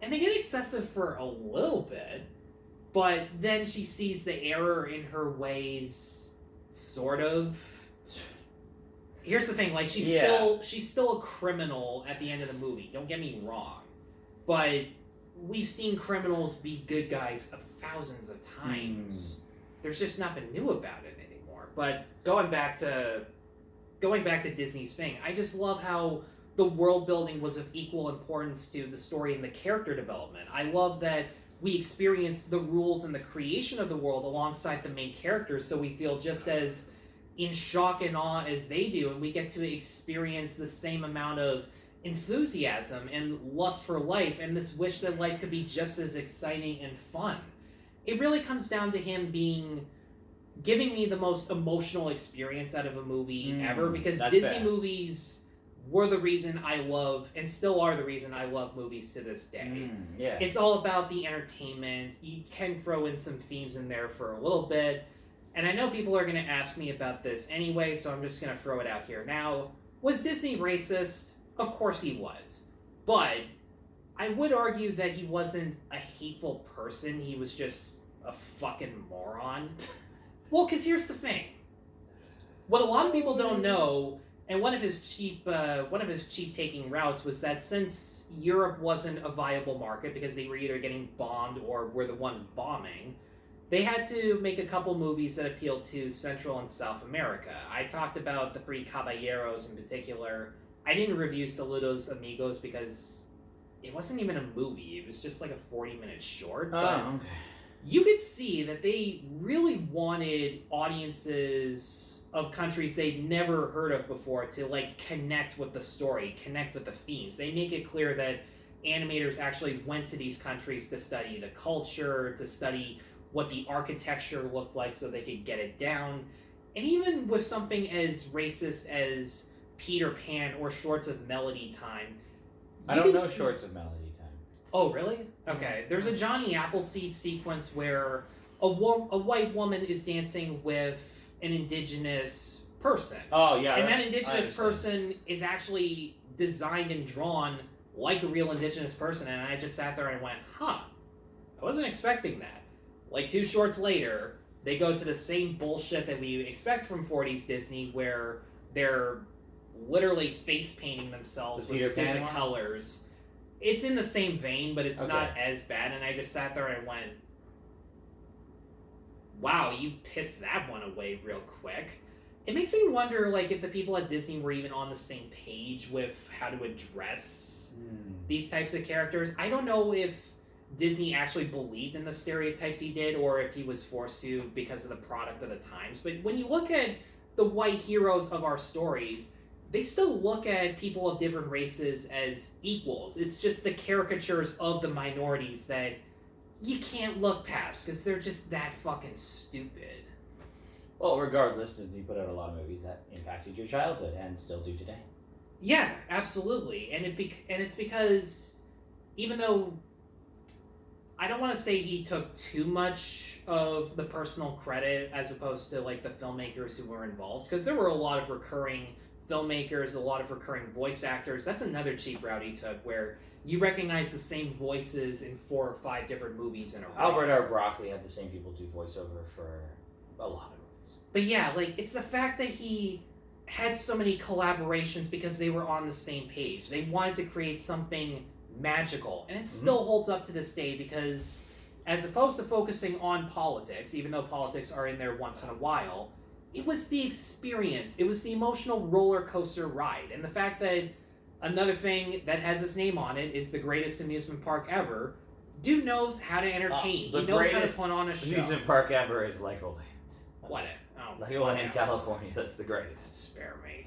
S2: And they get excessive for a little bit, but then she sees the error in her ways, sort of. Here's the thing, like, she's still a criminal at the end of the movie, don't get me wrong. But we've seen criminals be good guys thousands of times. There's just nothing new about it anymore. But going back to Disney's thing, I just love how the world building was of equal importance to the story and the character development. I love that we experience the rules and the creation of the world alongside the main characters, so we feel just as in shock and awe as they do, and we get to experience the same amount of enthusiasm and lust for life and this wish that life could be just as exciting and fun. It really comes down to him giving me the most emotional experience out of a movie ever, because Disney movies were the reason I love, and still are the reason I love movies to this day. It's all about the entertainment. You can throw in some themes in there for a little bit, and I know people are going to ask me about this anyway, so I'm just going to throw it out here now. Was Disney racist? Of course he was. But I would argue that he wasn't a hateful person. He was just a fucking moron. Well, because here's the thing. What a lot of people don't know, and one of his cheap taking routes was that since Europe wasn't a viable market because they were either getting bombed or were the ones bombing, they had to make a couple movies that appealed to Central and South America. I talked about The Three Caballeros in particular. I didn't review Saludos Amigos because it wasn't even a movie. It was just like a 40-minute short.
S1: Okay.
S2: You could see that they really wanted audiences of countries they'd never heard of before to like connect with the story, connect with the themes. They make it clear that animators actually went to these countries to study the culture, to study what the architecture looked like so they could get it down. And even with something as racist as Peter Pan or Shorts of Melody Time.
S3: I don't know Shorts of Melody Time.
S2: Oh, really? Okay. There's a Johnny Appleseed sequence where a white woman is dancing with an indigenous person.
S1: Oh, yeah.
S2: And that indigenous person is actually designed and drawn like a real indigenous person, and I just sat there and went, huh, I wasn't expecting that. Like 2 shorts later, they go to the same bullshit that we expect from 40s Disney, where they're literally face painting themselves with stupid colors. It's in the same vein, but it's not as bad, and I just sat there and went, wow, you pissed that one away real quick. It makes me wonder, like, if the people at Disney were even on the same page with how to address these types of characters. I don't know if Disney actually believed in the stereotypes he did, or if he was forced to because of the product of the times. But when you look at the white heroes of our stories, they still look at people of different races as equals. It's just the caricatures of the minorities that you can't look past because they're just that fucking stupid.
S3: Well, regardless, Disney put out a lot of movies that impacted your childhood and still do today.
S2: Yeah, absolutely. And it's because even though I don't want to say he took too much of the personal credit as opposed to like the filmmakers who were involved, because there were a lot of recurring filmmakers, a lot of recurring voice actors. That's another cheap route he took, where you recognize the same voices in 4 or 5 different movies in a row.
S3: Albert R. Broccoli had the same people do voiceover for a lot of movies.
S2: But yeah, like, it's the fact that he had so many collaborations because they were on the same page. They wanted to create something magical, and it still holds up to this day because as opposed to focusing on politics, even though politics are in there once in a while, it was the experience. It was the emotional roller coaster ride. And the fact that another thing that has his name on it is the greatest amusement park ever, dude knows how to entertain. He knows how to put on a show.
S3: The amusement park ever is Legoland.
S2: What? Oh,
S3: Legoland in California, that's the greatest.
S2: Spare me.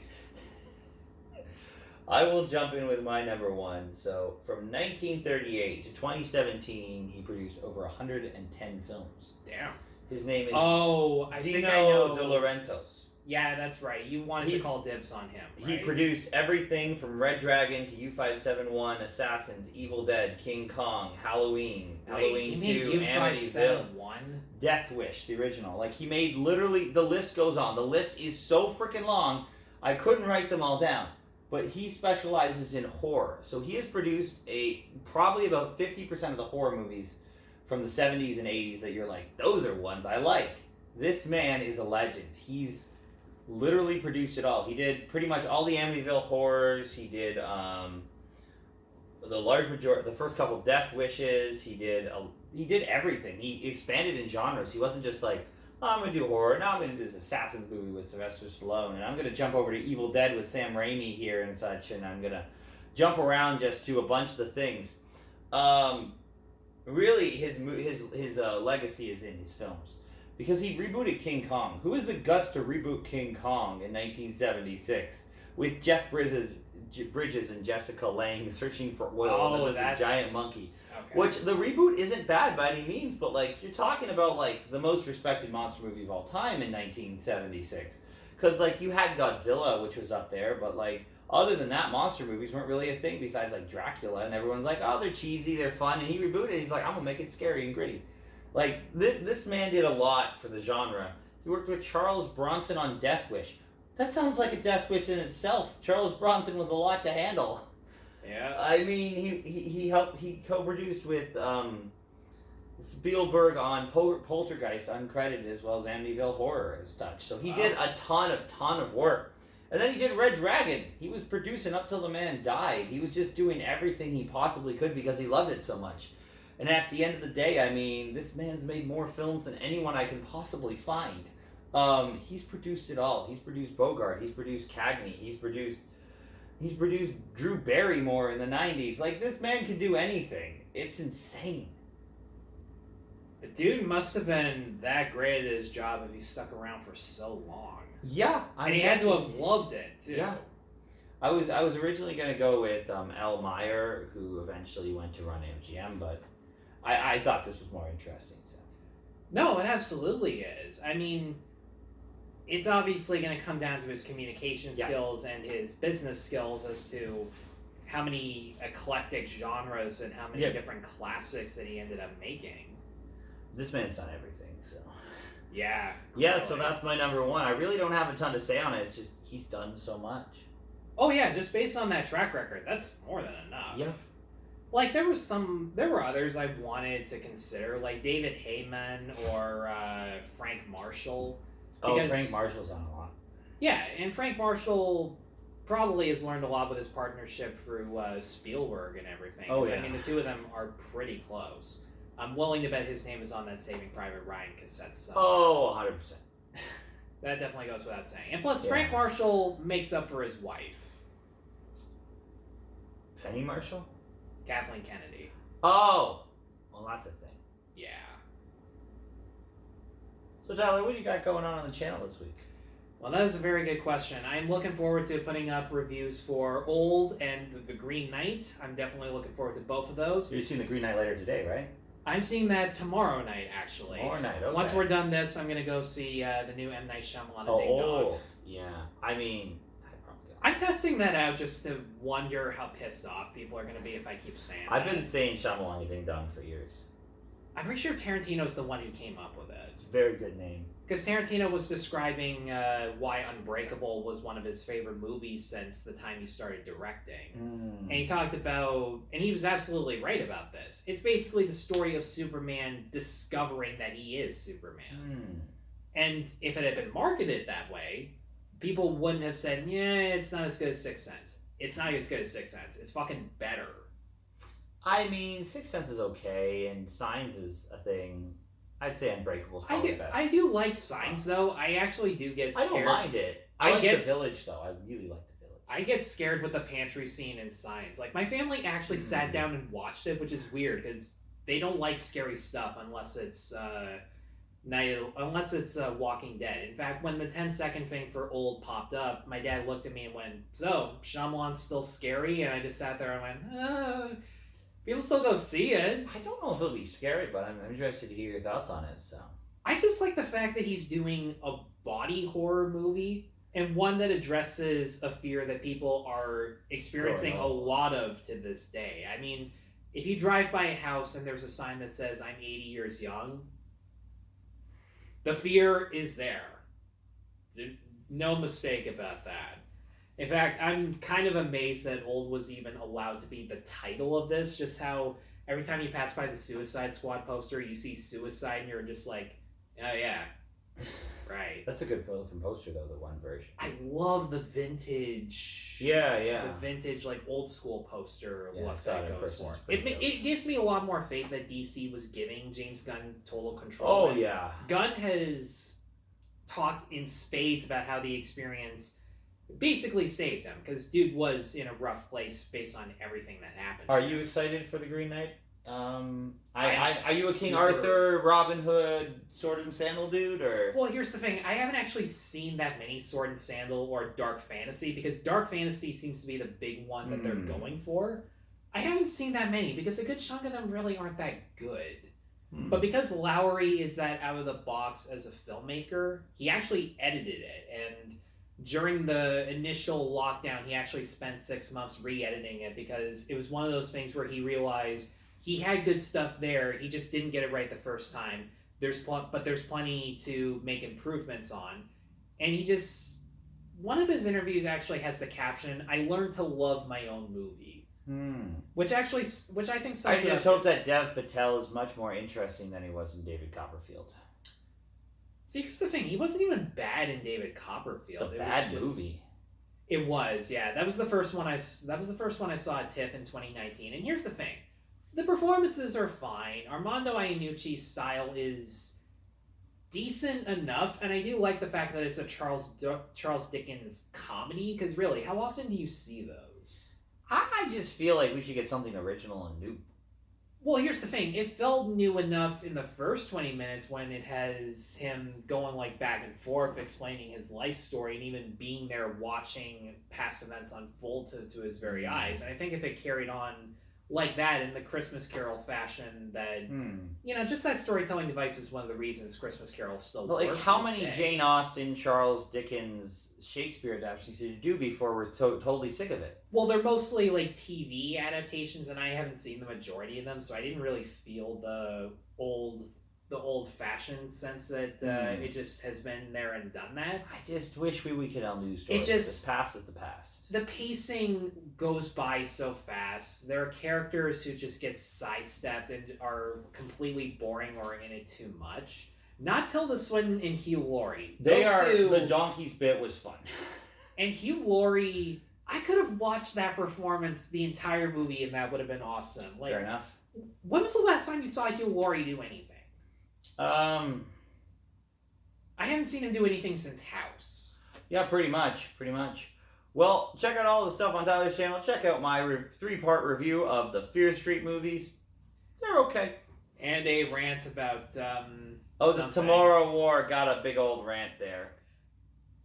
S1: I will jump in with my number one. So, from 1938 to 2017, he produced over 110 films.
S2: Damn.
S1: His name is
S2: I think I
S1: Dino
S2: know.
S1: De Laurentiis.
S2: Yeah, that's right. You wanted to call dibs on him, right?
S1: He produced everything from Red Dragon to U-571, Assassins, Evil Dead, King Kong, Halloween, Halloween 2, Amityville, Death Wish, the original. Like, he made literally, the list goes on. The list is so freaking long, I couldn't write them all down. But he specializes in horror. So he has produced probably about 50% of the horror movies from the 70s and 80s that you're like, those are ones I like. This man is a legend. He's literally produced it all. He did pretty much all the Amityville horrors. He did the large majority, the first couple Death Wishes. He did everything. He expanded in genres. He wasn't just like, oh, I'm going to do horror. Now I'm going to do this Assassin's movie with Sylvester Stallone. And I'm going to jump over to Evil Dead with Sam Raimi here and such. And I'm going to jump around just to a bunch of the things. Really, his legacy is in his films. Because he rebooted King Kong. Who has the guts to reboot King Kong in 1976? With Jeff Bridges and Jessica Lange searching for oil. That's a giant monkey. Okay. Which, the reboot isn't bad by any means, but, like, you're talking about, like, the most respected monster movie of all time in 1976. Because, like, you had Godzilla, which was up there, but, like, other than that, monster movies weren't really a thing besides, like, Dracula, and everyone's like, oh, they're cheesy, they're fun, and he rebooted it. He's like, I'm gonna make it scary and gritty. Like, this man did a lot for the genre. He worked with Charles Bronson on Death Wish. That sounds like a Death Wish in itself. Charles Bronson was a lot to handle.
S2: Yeah.
S1: I mean, he co-produced with Spielberg on Poltergeist, uncredited, as well as Amityville Horror as such. So he did a ton of work. And then he did Red Dragon. He was producing up till the man died. He was just doing everything he possibly could because he loved it so much. And at the end of the day, I mean, this man's made more films than anyone I can possibly find. He's produced it all. He's produced Bogart. He's produced Cagney. He's produced Drew Barrymore in the 90s. Like, this man can do anything. It's insane.
S2: The dude must have been that great at his job if he stuck around for so long.
S1: Yeah.
S2: And he had to have loved it, too.
S1: Yeah. I was originally going to go with Al Meyer, who eventually went to run MGM, but I thought this was more interesting. So.
S2: No, it absolutely is. I mean, it's obviously going to come down to his communication skills and his business skills as to how many eclectic genres and how many different classics that he ended up making.
S1: This man's done everything, so.
S2: Yeah.
S1: Yeah, really. So that's my number one. I really don't have a ton to say on it. It's just he's done so much.
S2: Oh, yeah, just based on that track record, that's more than enough.
S1: Yeah.
S2: Like, there were others I wanted to consider, like David Hayman or Frank Marshall.
S3: Because, Frank Marshall's done a lot.
S2: Yeah, and Frank Marshall probably has learned a lot with his partnership through Spielberg and everything.
S1: Oh, yeah.
S2: I mean, the two of them are pretty close. I'm willing to bet his name is on that Saving Private Ryan cassette somewhere.
S1: Oh, 100%.
S2: That definitely goes without saying. And plus, Frank Marshall makes up for his wife.
S1: Penny Marshall?
S2: Kathleen Kennedy.
S1: Oh! Well, that's a thing.
S2: Yeah.
S1: So, Tyler, what do you got going on the channel this week?
S2: Well, that is a very good question. I'm looking forward to putting up reviews for Old and The Green Knight. I'm definitely looking forward to both of those.
S1: You're seeing The Green Knight later today, right?
S2: I'm seeing that tomorrow night, actually.
S1: Tomorrow night, okay.
S2: Once we're done this, I'm going to go see the new M. Night Shyamalan Ding Dong.
S1: Yeah. I mean,
S2: I'm testing that out just to wonder how pissed off people are going to be if I keep saying
S1: I've been saying Shyamalan Ding Dong for years.
S2: I'm pretty sure Tarantino's the one who came up with it.
S1: It's a very good name.
S2: Because Tarantino was describing why Unbreakable was one of his favorite movies since the time he started directing. And he talked about, and he was absolutely right about this, it's basically the story of Superman discovering that he is Superman. And if it had been marketed that way, people wouldn't have said, yeah, it's not as good as Sixth Sense. It's not as good as Sixth Sense. It's fucking better.
S1: I mean, Sixth Sense is okay, and Signs is a thing. I'd say Unbreakable's probably best.
S2: I do like Signs, though. I actually do get scared.
S1: I don't mind it. I like The Village, though. I really like The Village.
S2: I get scared with the pantry scene in Signs. Like, my family actually sat down and watched it, which is weird, because they don't like scary stuff unless it's Unless it's Walking Dead. In fact, when the 10-second thing for old popped up, my dad looked at me and went, "So, Shyamalan's still scary?" And I just sat there and went, people still go see it.
S3: I don't know if it'll be scary, but I'm interested to hear your thoughts on it. So
S2: I just like the fact that he's doing a body horror movie, and one that addresses a fear that people are experiencing a lot of to this day. I mean, if you drive by a house and there's a sign that says, "I'm 80 years young," the fear is there. No mistake about that. In fact, I'm kind of amazed that Old was even allowed to be the title of this. Just how every time you pass by the Suicide Squad poster, you see suicide and you're just like, oh yeah, right.
S3: That's a good looking poster though, the one version.
S2: I love the vintage.
S3: Yeah.
S2: The vintage, like, old school poster
S3: Yeah,
S2: look that goes for.
S3: It
S2: It gives me a lot more faith that DC was giving James Gunn total control.
S3: Oh yeah.
S2: Gunn has talked in spades about how the experience basically saved him, because dude was in a rough place based on everything that happened.
S3: Are you excited for the Green Knight? Are you a King
S2: super-
S3: Arthur, Robin Hood, sword and sandal dude, or?
S2: Well, here's the thing. I haven't actually seen that many sword and sandal or dark fantasy, because dark fantasy seems to be the big one that they're going for. I haven't seen that many, because a good chunk of them really aren't that good. But because Lowery is that out of the box as a filmmaker, he actually edited it, and during the initial lockdown, he actually spent 6 months re-editing it, because it was one of those things where he realized he had good stuff there, he just didn't get it right the first time. But there's plenty to make improvements on. And one of his interviews actually has the caption, "I learned to love my own movie." Which I think sums
S3: I
S2: it
S3: just
S2: up.
S3: hope that Dev Patel is much more interesting than he was in David Copperfield.
S2: See, here's the thing. He wasn't even bad in David Copperfield.
S3: It's a bad movie.
S2: It was, yeah. That was the first one I saw at TIFF in 2019. And here's the thing. The performances are fine. Armando Iannucci's style is decent enough, and I do like the fact that it's a Charles Dickens comedy, because really, how often do you see those?
S3: I just feel like we should get something original and new.
S2: Well, here's the thing. It felt new enough in the first 20 minutes when it has him going like back and forth, explaining his life story, and even being there watching past events unfold to his very eyes. And I think if it carried on like that in the Christmas Carol fashion, that just that storytelling device is one of the reasons Christmas Carol still works.
S3: Like, how many Jane Austen, Charles Dickens, Shakespeare adaptations did you do before we're totally sick of it?
S2: Well, they're mostly like TV adaptations, and I haven't seen the majority of them, so I didn't really feel the old-fashioned sense that it just has been there and done that.
S3: I just wish we could tell news stories. The past is the past.
S2: The pacing goes by so fast. There are characters who just get sidestepped and are completely boring or in it too much. Not Tilda Swinton and Hugh Laurie.
S3: The donkey's bit was fun.
S2: And Hugh Laurie, I could have watched that performance the entire movie, and that would have been awesome. Like,
S3: fair enough.
S2: When was the last time you saw Hugh Laurie do anything? I haven't seen him do anything since House.
S3: Yeah, pretty much. Well, check out all the stuff on Tyler's channel. Check out my 3-part review of the Fear Street movies. They're okay.
S2: And a rant about
S3: the Tomorrow War got a big old rant there.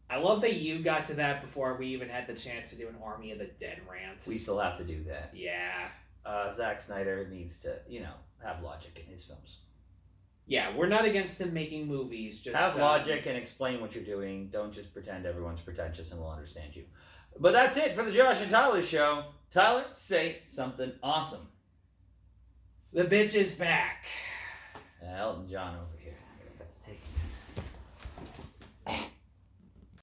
S2: I love that you got to that before we even had the chance to do an Army of the Dead rant.
S3: We still have to do that.
S2: Yeah.
S3: Zack Snyder needs to, have logic in his films.
S2: Yeah, we're not against him making movies. Just
S3: have logic and explain what you're doing. Don't just pretend everyone's pretentious and will understand you. But that's it for the Josh and Tyler show. Tyler, say something awesome.
S2: The bitch is back.
S3: Elton John over